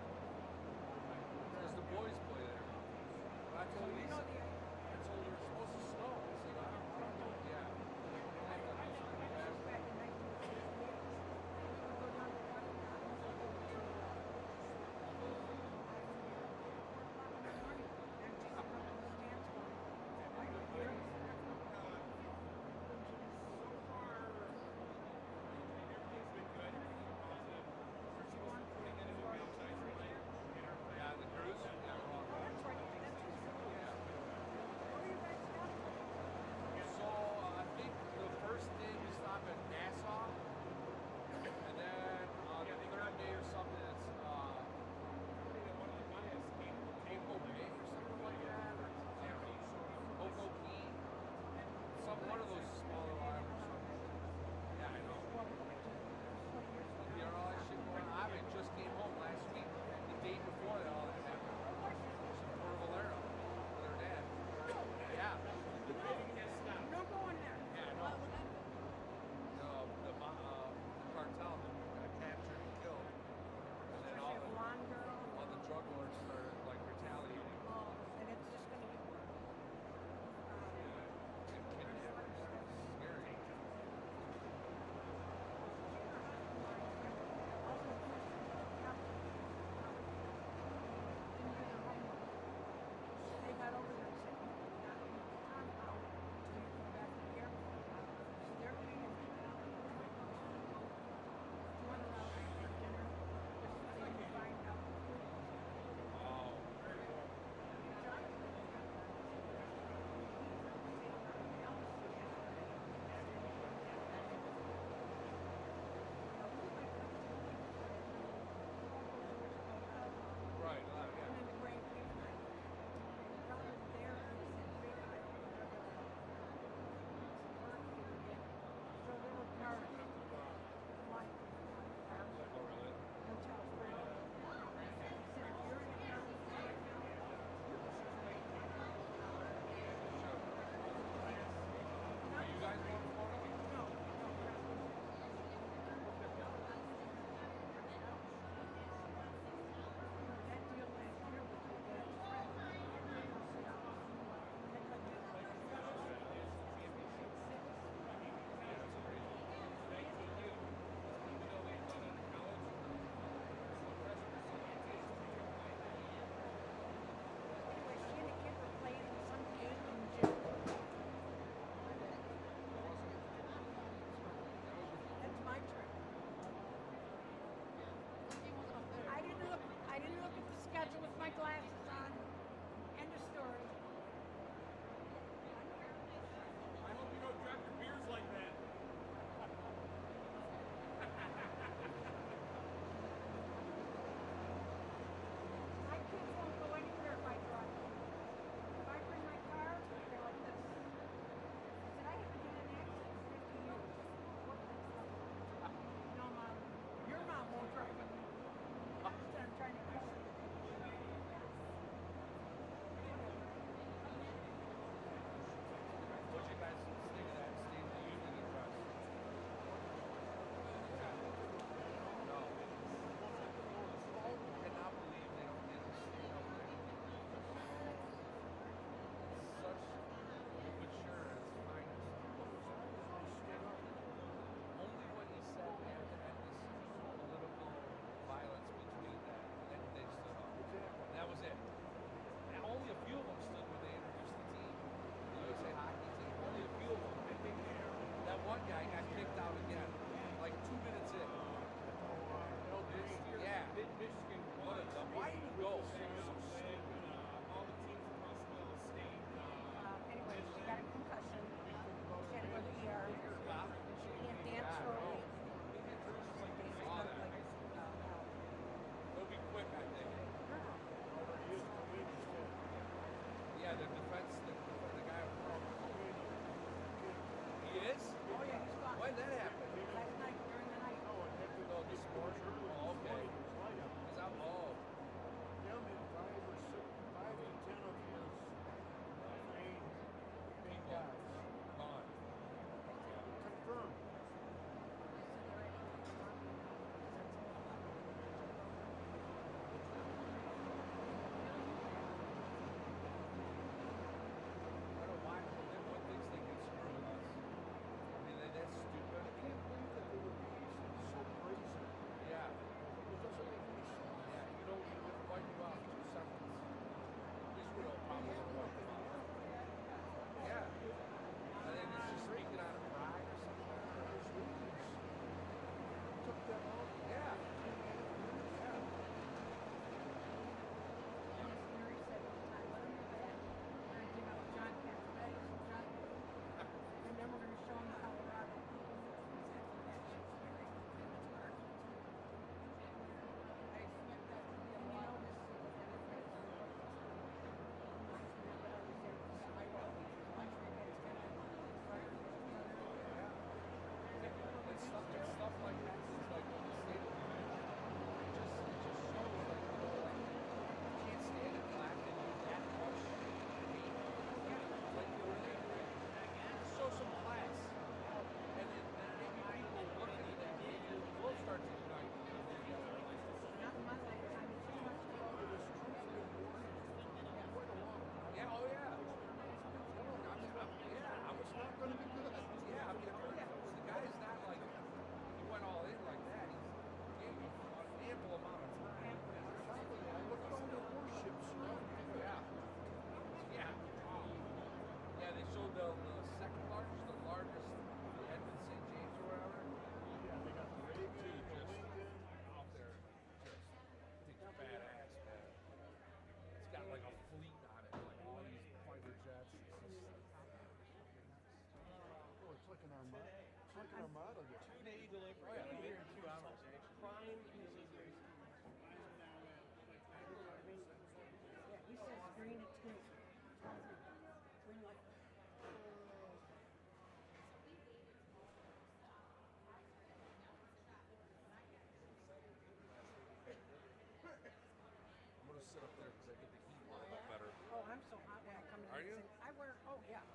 sit up there because I get the heat a little bit better. Oh, I'm so hot when I come in. Are you? I wear, oh yeah.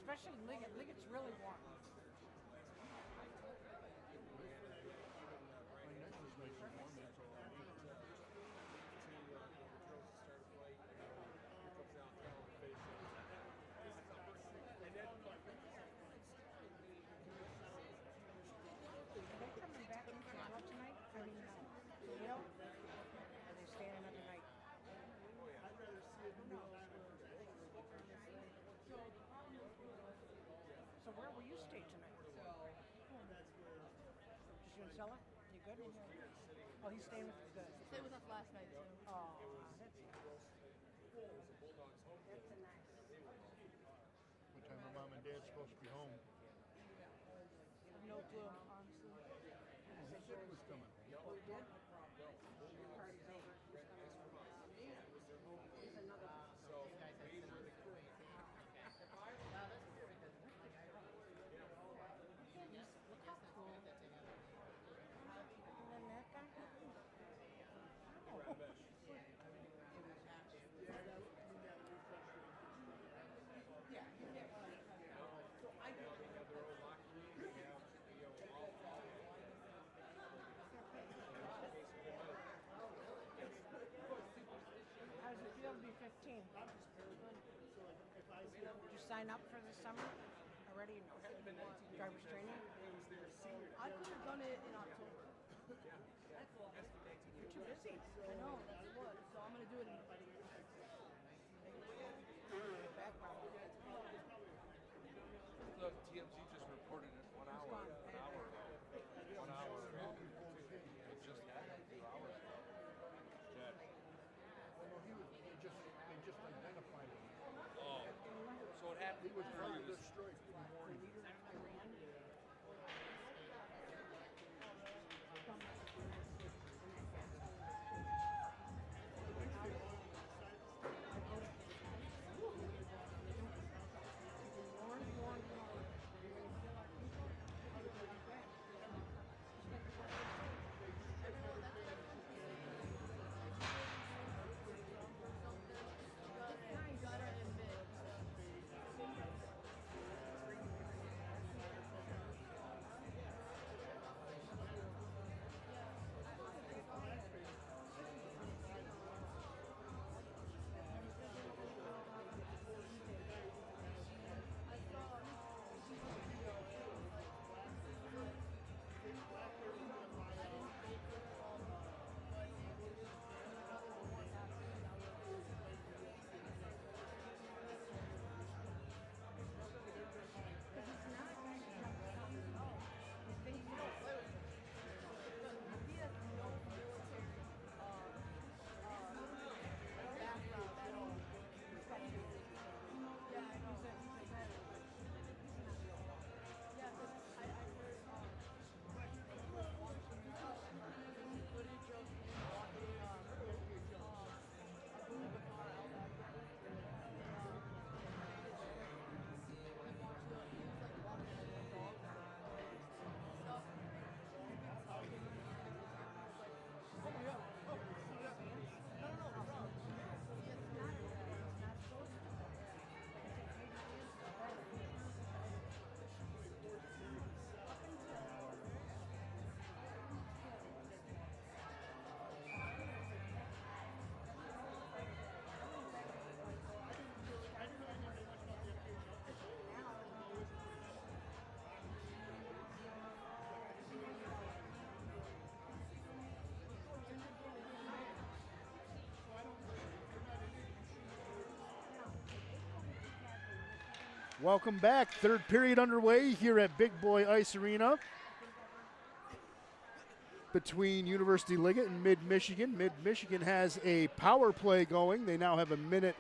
Especially Liggett. Liggett's really warm. Are they coming back in tomorrow tonight? I mean, Toledo? Or are they staying another night? So where will you stay tonight? Just you and Stella? You good? Oh, he's staying with you. Good. Stayed with us last night too. Oh, that's nice. That's a nice. What time are mom and dad supposed to be home? No clue, honestly. He said he was coming. Oh, he did? Party's over. Here's another one. Look how cool. And then that guy? Oh. How does it feel to be 15? Did you sign up for the summer already? No. Driver's training? I could have done it in October. You're too busy. I know, that's what. So I'm gonna do it in Back problem. The TMZ just reported it 1 hour ago. 1 hour ago. It just happened a few hours ago. That, They just identified him. oh, so it happened earlier this Welcome back. Third period underway here at Big Boy Ice Arena between University Liggett and Mid-Michigan. Mid-Michigan has a power play going. They now have a minute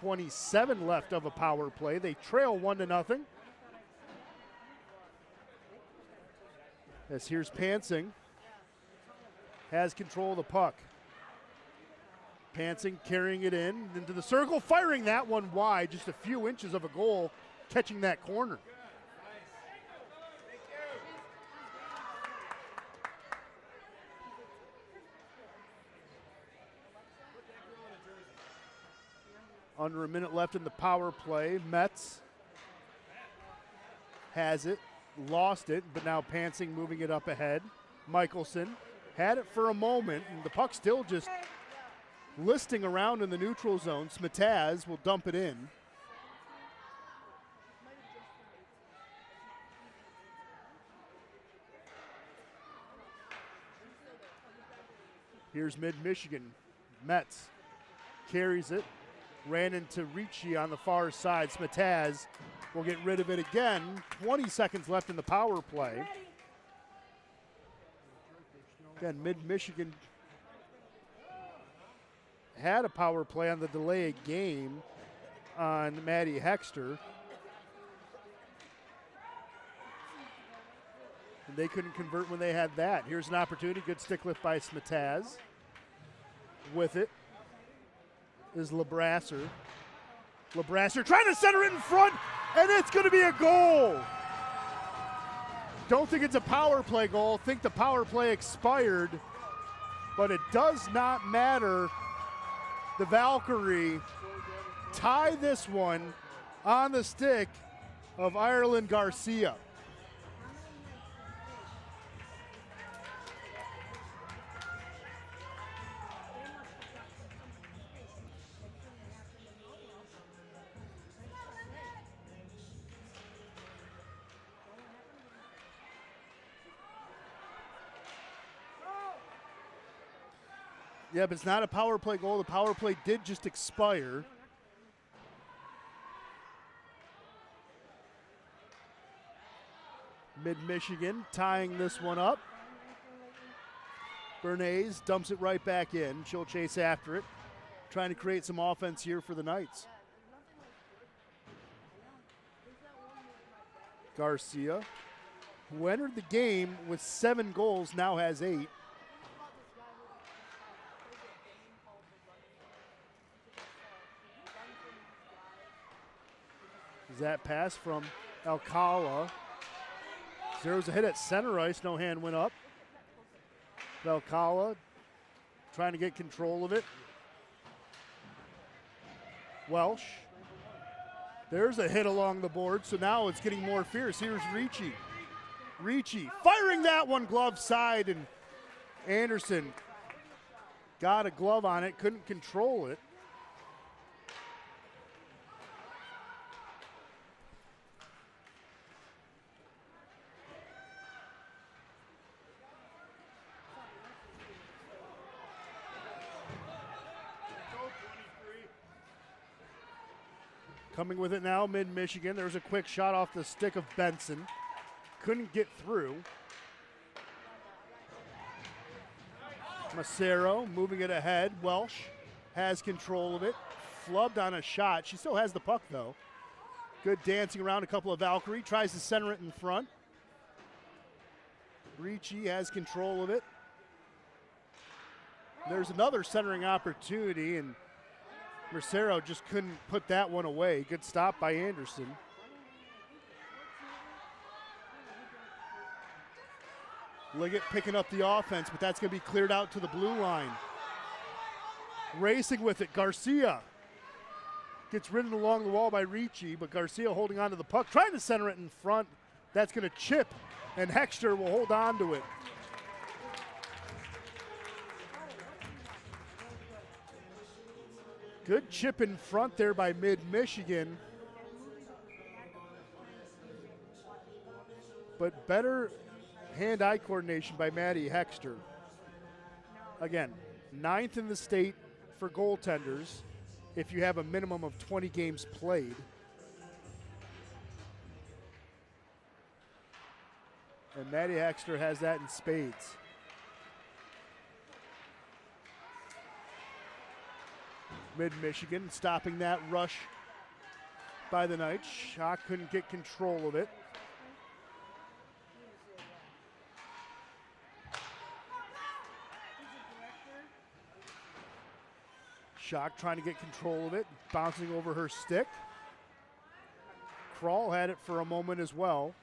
27 left of a power play. They trail 1-0. As here's Pansing. Has control of the puck. Pansing carrying it in into the circle, firing that one wide, just a few inches of a goal, catching that corner. Under a minute left in the power play. Metz has it, lost it, but now Pansing moving it up ahead. Michelson had it for a moment, and the puck still just listing around in the neutral zone. Smetaz will dump it in. Here's mid-Michigan. Metz carries it. Ran into Ricci on the far side. Smetaz will get rid of it again. 20 seconds left in the power play. Again, mid-Michigan had a power play on the delay of game on Maddie Hexter. And they couldn't convert when they had that. Here's an opportunity. Good stick lift by Smetaz. With it is Lebrasser. Lebrasser trying to center it in front, and it's going to be a goal. Don't think it's a power play goal. Think the power play expired, but it does not matter. The Valkyrie tie this one on the stick of Ireland Garcia. Yeah, but it's not a power play goal. The power play did just expire. Mid-Michigan tying this one up. Bernays dumps it right back in. She'll chase after it, trying to create some offense here for the Knights. Garcia, who entered the game with 7 goals, now has 8. That pass from Alcala. Zero's a hit at center ice. No hand went up. Alcala trying to get control of it. Welsh. There's a hit along the board, so now it's getting more fierce. Here's Ricci. Ricci firing that one glove side, and Anderson got a glove on it, couldn't control it. Coming with it now, mid-Michigan. There was a quick shot off the stick of Benson. Couldn't get through. Macero moving it ahead. Welsh has control of it. Flubbed on a shot. She still has the puck, though. Good dancing around a couple of Valkyrie. Tries to center it in front. Ricci has control of it. There's another centering opportunity, and Mercero just couldn't put that one away. Good stop by Anderson. Liggett picking up the offense, but that's going to be cleared out to the blue line. Racing with it, Garcia. Gets ridden along the wall by Ricci, but Garcia holding on to the puck, trying to center it in front. That's going to chip, and Hexter will hold on to it. Good chip in front there by mid-Michigan. But better hand-eye coordination by Maddie Hexter. Again, 9th in the state for goaltenders if you have a minimum of 20 games played. And Maddie Hexter has that in spades. Mid-Michigan stopping that rush by the Knights. Schock couldn't get control of it. Schock trying to get control of it, bouncing over her stick. Kral had it for a moment as well.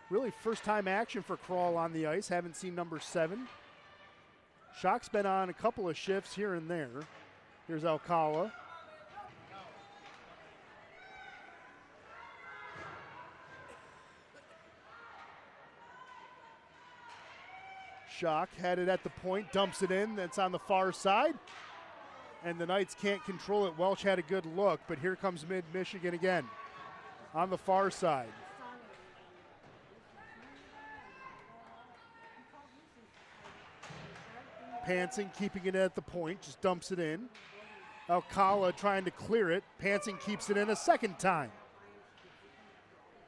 Really first time action for Kral on the ice. Haven't seen number 7. Schock's been on a couple of shifts here and there. Here's Alcala. Schock had it at the point, dumps it in. That's on the far side. And the Knights can't control it. Welsh had a good look, but here comes Mid-Michigan again on the far side. Pansing keeping it at the point, just dumps it in. Alcala trying to clear it. Pansing keeps it in a second time.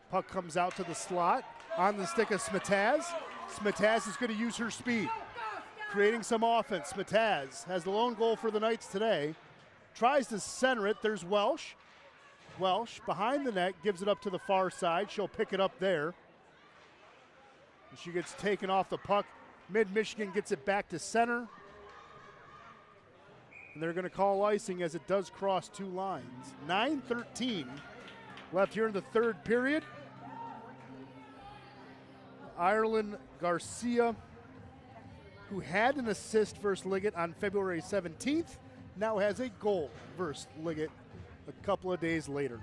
Puck comes out to the slot on the stick of Smetaz. Smetaz is going to use her speed, creating some offense. Smetaz has the lone goal for the Knights today. Tries to center it. There's Welsh. Welsh behind the net, gives it up to the far side. She'll pick it up there. And she gets taken off the puck. Mid-Michigan gets it back to center. And they're going to call icing as it does cross two lines. 9:13 left here in the third period. Ireland Garcia, who had an assist versus Liggett on February 17th, now has a goal versus Liggett a couple of days later.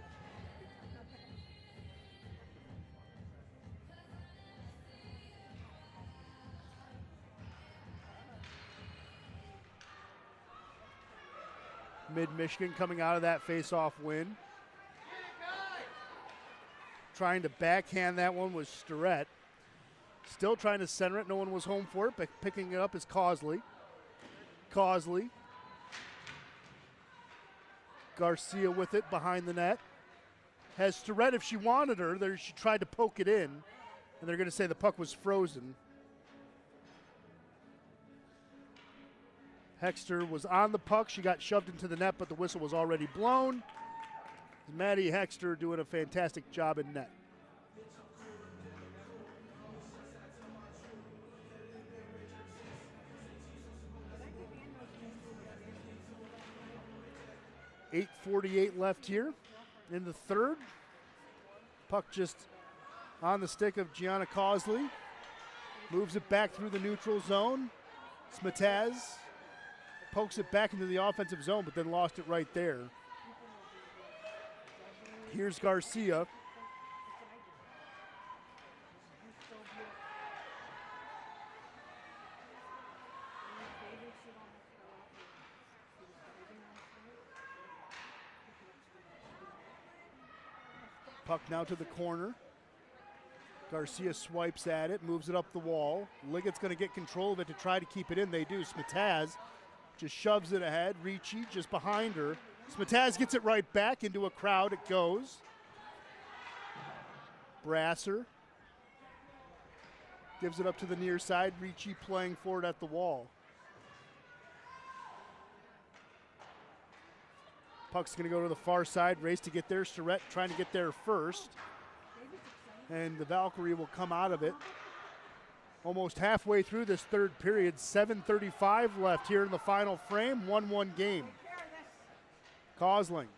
Mid-Michigan coming out of that face-off win. Trying to backhand that one was Starrett. Still trying to center it. No one was home for it, but picking it up is Causley. Causley. Garcia with it behind the net. Has Starrett if she wanted her. There she tried to poke it in, and they're going to say the puck was frozen. Hexter was on the puck. She got shoved into the net, but the whistle was already blown. Maddie Hexter doing a fantastic job in net. .48 left here in the third. Puck just on the stick of Gianna Causley. Moves it back through the neutral zone. Smetaz pokes it back into the offensive zone, but then lost it right there. Here's Garcia. Puck now to the corner. Garcia swipes at it, moves it up the wall. Liggett's going to get control of it to try to keep it in. They do. Smetaz just shoves it ahead. Ricci just behind her. Smetaz gets it right back into a crowd. It goes. Brasser gives it up to the near side. Ricci playing for it at the wall. Puck's going to go to the far side. Race to get there. Starrett trying to get there first. And the Valkyrie will come out of it. Almost halfway through this third period. 7:35 left here in the final frame. 1-1 game. Cosling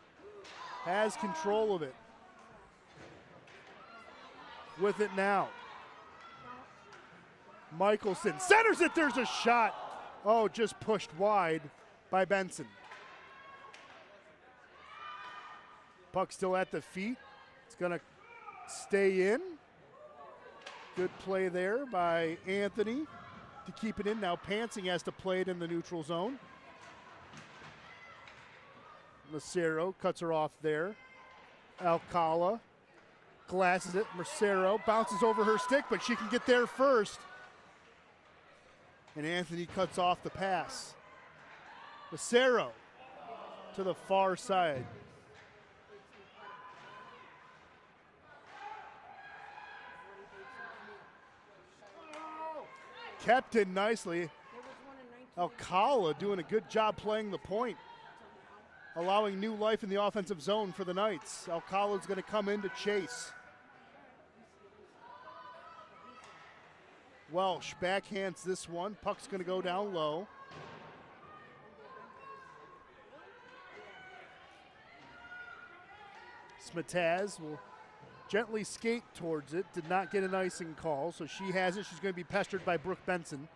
has control of it. With it now. Michelson centers it. There's a shot. Oh, just pushed wide by Benson. Puck still at the feet. It's going to stay in. Good play there by Anthony to keep it in. Now Pansing has to play it in the neutral zone. Mercero cuts her off there. Alcala glasses it. Mercero bounces over her stick, but she can get there first. And Anthony cuts off the pass. Mercero to the far side. Kept in nicely. Alcala doing a good job playing the point, allowing new life in the offensive zone for the Knights. Alcala's going to come in to chase. Welsh backhands this one. Puck's going to go down low. Smetaz will gently skate towards it. Did not get an icing call, so she has it. She's going to be pestered by Brooke Benson.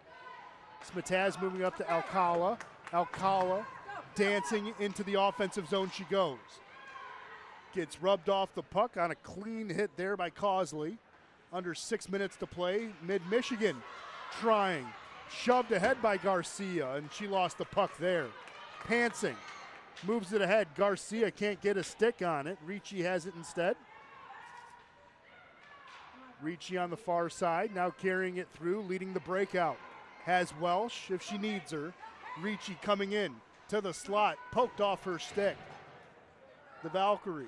Smetaz moving up to Alcala. Alcala dancing into the offensive zone she goes. Gets rubbed off the puck on a clean hit there by Causley. Under 6 minutes to play. Mid-Michigan trying. Shoved ahead by Garcia, and she lost the puck there. Pansing moves it ahead. Garcia can't get a stick on it. Ricci has it instead. Ricci on the far side, now carrying it through, leading the breakout. Has Welsh if she needs her. Ricci coming in to the slot, poked off her stick. The Valkyrie.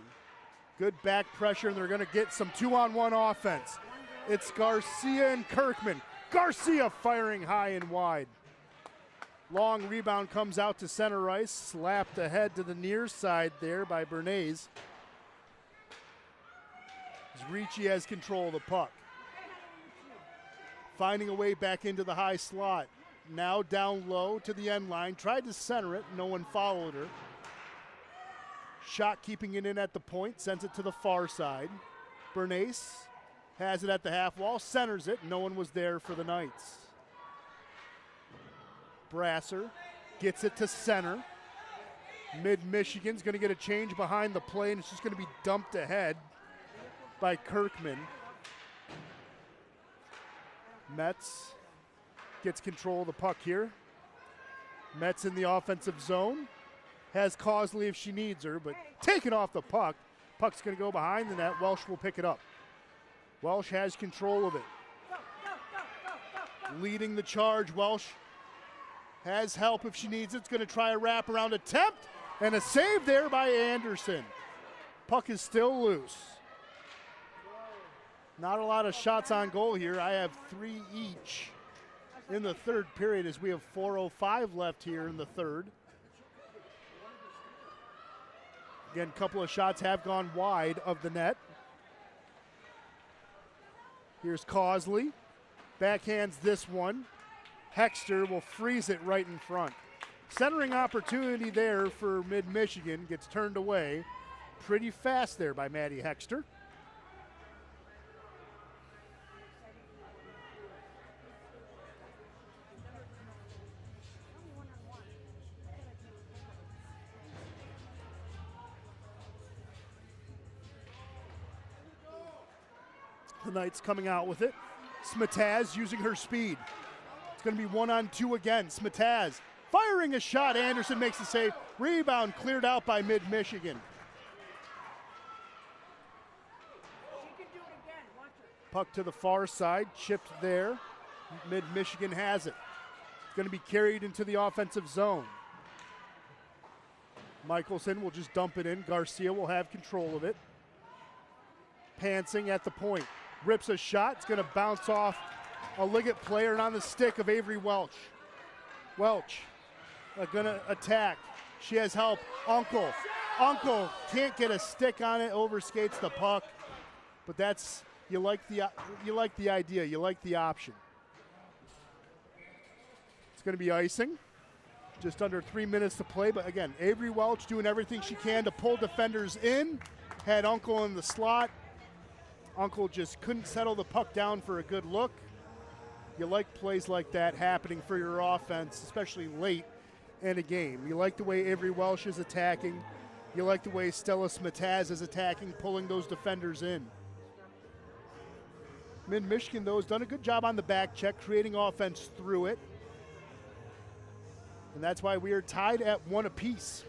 Good back pressure, and they're going to get some 2-on-1 offense. It's Garcia and Kirkman. Garcia firing high and wide. Long rebound comes out to center ice, slapped ahead to the near side there by Bernays. As Ricci has control of the puck. Finding a way back into the high slot. Now down low to the end line. Tried to center it, no one followed her. Shot keeping it in at the point, sends it to the far side. Bernays has it at the half wall, centers it, no one was there for the Knights. Brasser gets it to center. Mid-Michigan's going to get a change behind the play, and it's just going to be dumped ahead by Kirkman. Metz gets control of the puck here. Metz in the offensive zone. Has Causley if she needs her, but taken off the puck. Puck's going to go behind the net. Welsh will pick it up. Welsh has control of it. Leading the charge, Welsh has help if she needs it. It's going to try a wraparound attempt, and a save there by Anderson. Puck is still loose. Not a lot of shots on goal here. I have 3 each in the third period as we have 4:05 left here in the third. Again, a couple of shots have gone wide of the net. Here's Causley. Backhands this one. Hexter will freeze it right in front. Centering opportunity there for Mid-Michigan. Gets turned away pretty fast there by Maddie Hexter. The Knights coming out with it. Smataz using her speed. It's going to be 1-on-2 again. Smataz firing a shot. Anderson makes the save. Rebound cleared out by Mid-Michigan. Puck to the far side, chipped there. Mid-Michigan has it. It's going to be carried into the offensive zone. Michelson will just dump it in. Garcia will have control of it. Pansing at the point. Rips a shot. It's going to bounce off a Liggett player and on the stick of Avery Welch. Welch going to attack. She has help. Uncle can't get a stick on it. Overskates the puck. But that's you like the idea. You like the option. It's going to be icing. Just under 3 minutes to play. But again, Avery Welch doing everything she can to pull defenders in. Had Uncle in the slot. Uncle just couldn't settle the puck down for a good look. You like plays like that happening for your offense, especially late in a game. You like the way Avery Welsh is attacking. You like the way Stella Smataz is attacking, pulling those defenders in. Mid-Michigan, though, has done a good job on the back check, creating offense through it. And that's why we are tied at 1 apiece.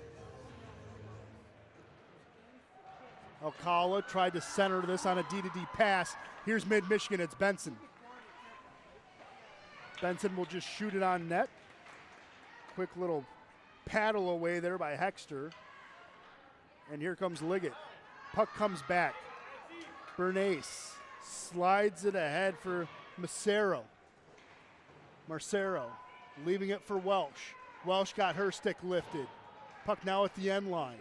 Alcala tried to center this on a D-to-D pass. Here's Mid-Michigan, it's Benson. Benson will just shoot it on net. Quick little paddle away there by Hexter. And here comes Liggett. Puck comes back. Bernays slides it ahead for Marcero, leaving it for Welsh. Welsh got her stick lifted. Puck now at the end line.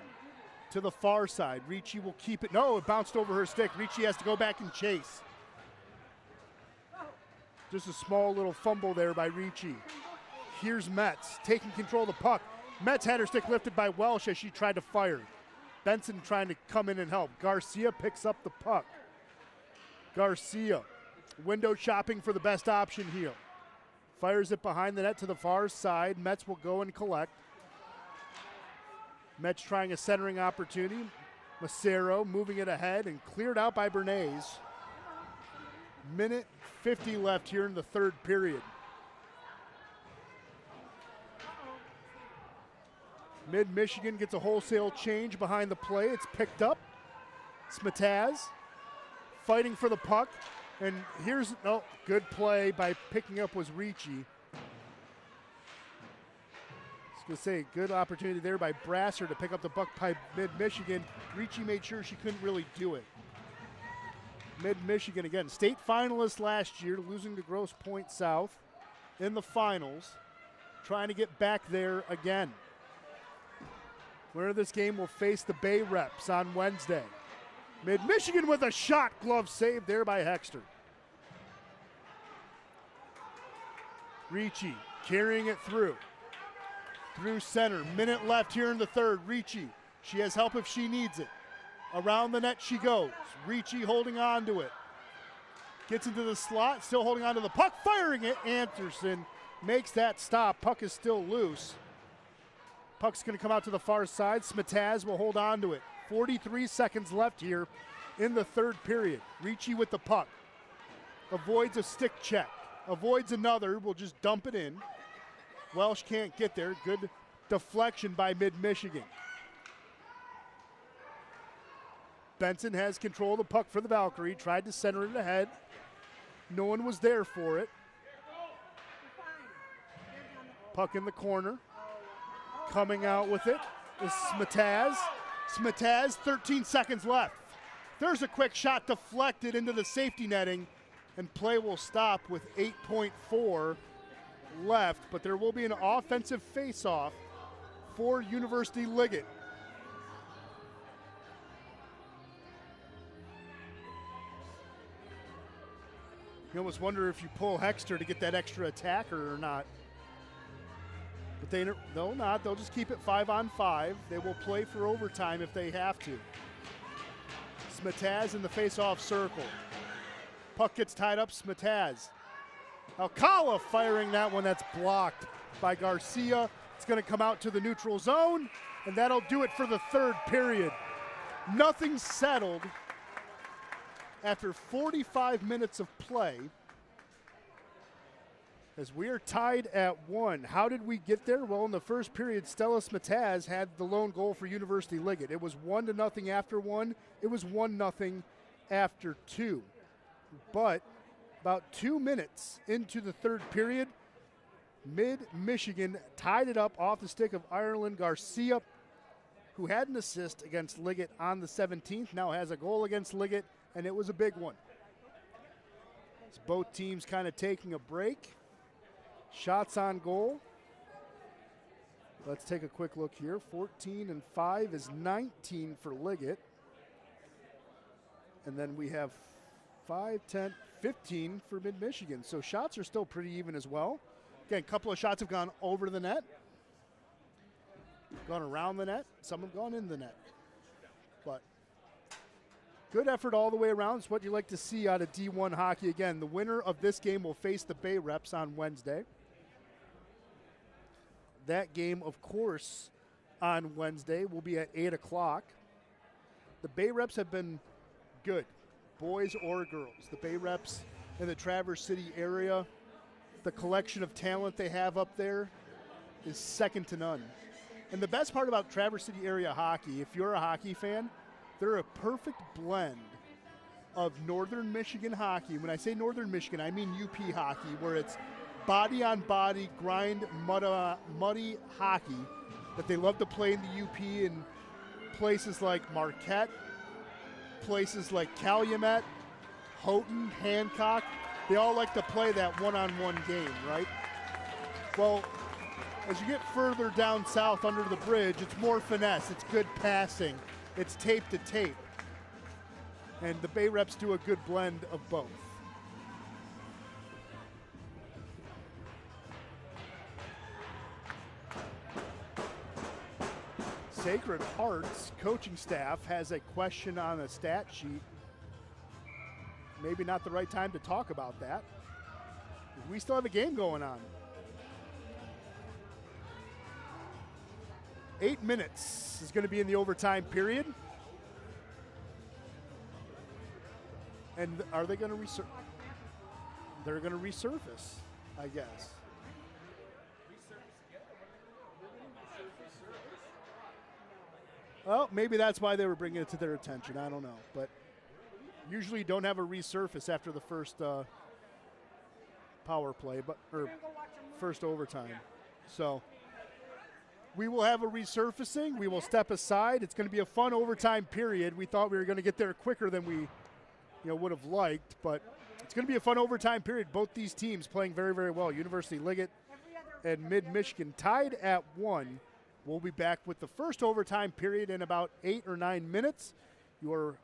To the far side. Ricci will keep it. No, it bounced over her stick. Ricci has to go back and chase. Just a small little fumble there by Ricci. Here's Metz taking control of the puck. Metz had her stick lifted by Welsh as she tried to fire. Benson trying to come in and help. Garcia picks up the puck. Garcia, window shopping for the best option here. Fires it behind the net to the far side. Metz will go and collect. Metz trying a centering opportunity. Macero moving it ahead and cleared out by Bernays. Minute 50 left here in the third period. Mid-Michigan gets a wholesale change behind the play. It's picked up. Smataz fighting for the puck. And here's, oh, good play by picking up was Ricci. I was going to say, good opportunity there by Brasser to pick up the puck by Mid-Michigan. Ricci made sure she couldn't really do it. Mid-Michigan, again, state finalists last year, losing to Grosse Pointe South in the finals, trying to get back there again. Winner of this game will face the Bay Reps on Wednesday. Mid-Michigan with a shot, glove save there by Hexter. Ricci carrying it through center. Minute left here in the third. Ricci, she has help if she needs it. Around the net she goes. Ricci holding on to it. Gets into the slot, still holding on to the puck, firing it. Anderson makes that stop. Puck is still loose. Puck's going to come out to the far side. Smataz will hold on to it. 43 seconds left here in the third period. Ricci with the puck. Avoids a stick check. Avoids another. Will just dump it in. Welsh can't get there. Good deflection by Mid-Michigan. Benson has control of the puck for the Valkyrie. Tried to center it ahead. No one was there for it. Puck in the corner. Coming out with it is Smataz. Smataz, 13 seconds left. There's a quick shot deflected into the safety netting, and play will stop with 8.4 left, but there will be an offensive face-off for University Liggett. You almost wonder if you pull Hexter to get that extra attacker or not. But they'll not. They'll just keep it 5-on-5. They will play for overtime if they have to. Smataz in the face-off circle. Puck gets tied up. Smataz. Alcala firing that one. That's blocked by Garcia. It's going to come out to the neutral zone, and that'll do it for the third period. Nothing settled after 45 minutes of play, as we are tied at 1. How did we get there? Well, in the first period, Stella Smataz had the lone goal for University Liggett. It was 1-0 after 1. It was 1-0 after 2. But about 2 minutes into the third period, Mid-Michigan tied it up off the stick of Ireland Garcia, who had an assist against Liggett on the 17th, now has a goal against Liggett, and it was a big one. It's both teams kind of taking a break. Shots on goal. Let's take a quick look here. 14-5 is 19 for Liggett. And then we have 5, 10, 15 for Mid-Michigan. So shots are still pretty even as well. Again, a couple of shots have gone over the net, gone around the net, some have gone in the net. But good effort all the way around. It's what you like to see out of D1 hockey. Again, the winner of this game will face the Bay Reps on Wednesday. That game, of course, on Wednesday will be at 8 o'clock. The Bay Reps have been good, boys or girls. The Bay Reps in the Traverse City area, the collection of talent they have up there is second to none. And the best part about Traverse City area hockey, if you're a hockey fan, they're a perfect blend of Northern Michigan hockey. When I say Northern Michigan, I mean UP hockey, where it's body-on-body, grind, muddy hockey that they love to play in the UP in places like Marquette, places like Calumet, Houghton, Hancock. They all like to play that one-on-one game, right? Well, as you get further down south under the bridge, it's more finesse, it's good passing, it's tape to tape. And the Bay Reps do a good blend of both. Sacred Hearts coaching staff has a question on a stat sheet. Maybe not the right time to talk about that. We still have a game going on. 8 minutes is going to be in the overtime period. And are they going to resurface? They're going to resurface, I guess. Well, maybe that's why they were bringing it to their attention. I don't know. But usually you don't have a resurface after the first power play, or first overtime. So we will have a resurfacing. We will step aside. It's going to be a fun overtime period. We thought we were going to get there quicker than we would have liked, but it's going to be a fun overtime period. Both these teams playing very, very well. University Liggett and Mid-Michigan tied at 1. We'll be back with the first overtime period in about 8 or 9 minutes. You're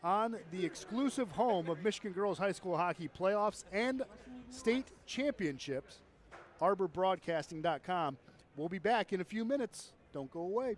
on the exclusive home of Michigan Girls High School Hockey playoffs and state championships, ArborBroadcasting.com. We'll be back in a few minutes. Don't go away.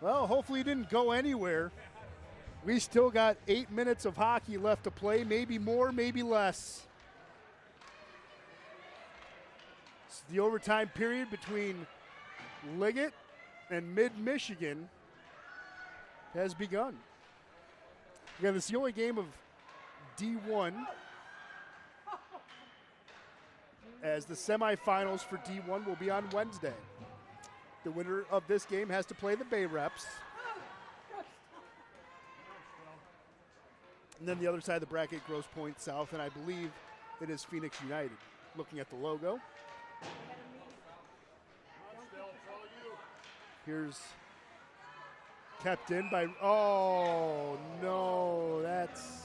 Well, hopefully it didn't go anywhere. We still got 8 minutes of hockey left to play, maybe more, maybe less. It's the overtime period between Liggett and Mid-Michigan has begun. Again, this is the only game of D1, as the semifinals for D1 will be on Wednesday. The winner of this game has to play the Bay Reps. And then the other side of the bracket, Grosse Pointe South, and I believe it is Phoenix United. Looking at the logo. Here's kept in by, oh no, that's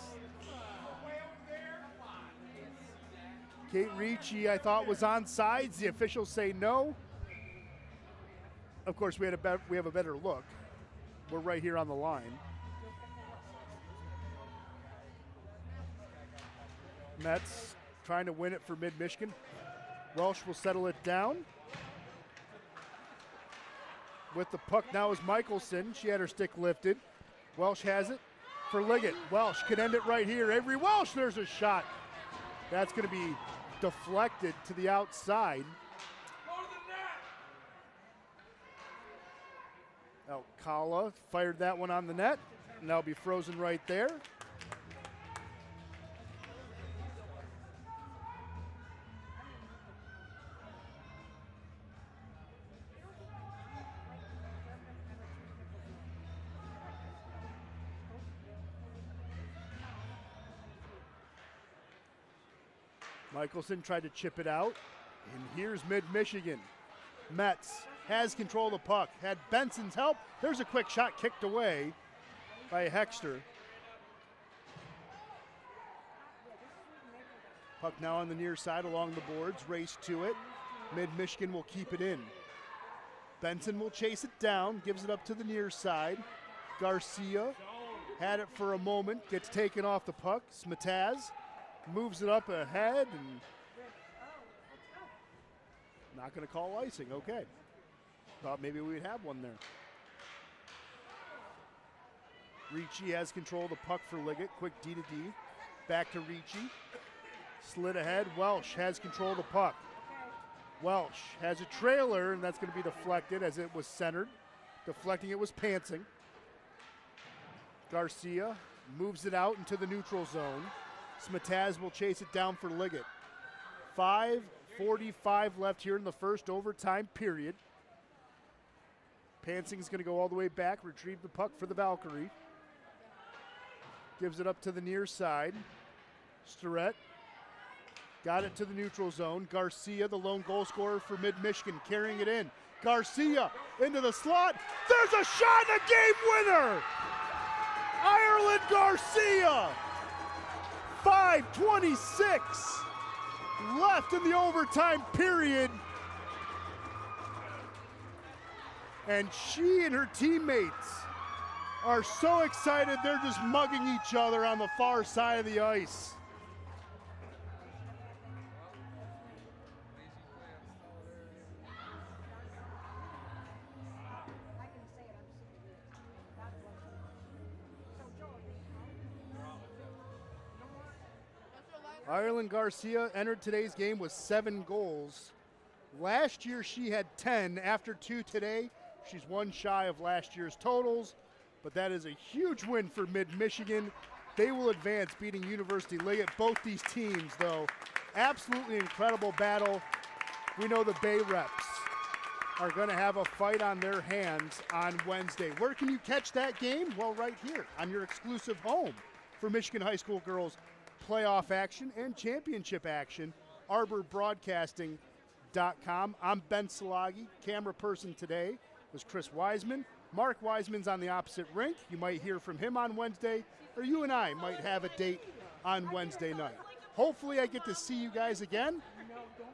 Kate Ricci, I thought was on sides. The officials say no. Of course, we have a better look. We're right here on the line. Mets trying to win it for Mid-Michigan. Welsh will settle it down. With the puck now is Michelson. She had her stick lifted. Welsh has it for Liggett. Welsh can end it right here. Avery Welsh, there's a shot. That's going to be deflected to the outside. Alcala fired that one on the net, and that'll be frozen right there. Michelson tried to chip it out, and here's Mid-Michigan. Metz has control of the puck, had Benson's help. There's a quick shot kicked away by Hexter. Puck now on the near side along the boards, race to it. Mid-Michigan will keep it in. Benson will chase it down, gives it up to the near side. Garcia had it for a moment, gets taken off the puck. Smataz moves it up ahead and not going to call icing. Okay. Thought maybe we'd have one there. Ricci has control of the puck for Liggett. Quick D to D. Back to Ricci. Slid ahead. Welsh has control of the puck. Welsh has a trailer, and that's going to be deflected as it was centered. Deflecting it was Pansing. Garcia moves it out into the neutral zone. Smataz will chase it down for Liggett. 5:45 left here in the first overtime period. Pansing's going to go all the way back, retrieve the puck for the Valkyrie. Gives it up to the near side. Starrett got it to the neutral zone. Garcia, the lone goal scorer for Mid-Michigan, carrying it in. Garcia into the slot. There's a shot and a game winner! Ireland Garcia! 5:26 left in the overtime period. And she and her teammates are so excited they're just mugging each other on the far side of the ice. Ireland Garcia entered today's game with 7 goals. Last year she had 10. After 2 today, she's 1 shy of last year's totals, but that is a huge win for Mid-Michigan. They will advance, beating University Liggett. Both these teams, though, absolutely incredible battle. We know the Bay Reps are going to have a fight on their hands on Wednesday. Where can you catch that game? Well, right here on your exclusive home for Michigan High School girls playoff action and championship action, ArborBroadcasting.com. I'm Ben Salagi. Camera person today was Chris Wiseman. Mark Wiseman's on the opposite rink. You might hear from him on Wednesday, or you and I might have a date on Wednesday night. Hopefully I get to see you guys again,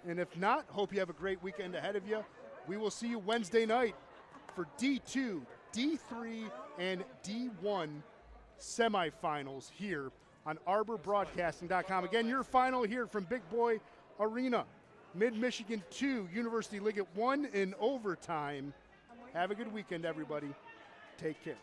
and if not, hope you have a great weekend ahead of you. We will see you Wednesday night for D2, D3, and D1 semifinals here on ArborBroadcasting.com. Again, your final here from Big Boy Arena. Mid-Michigan 2, University Liggett 1 in overtime. Have a good weekend, everybody. Take care.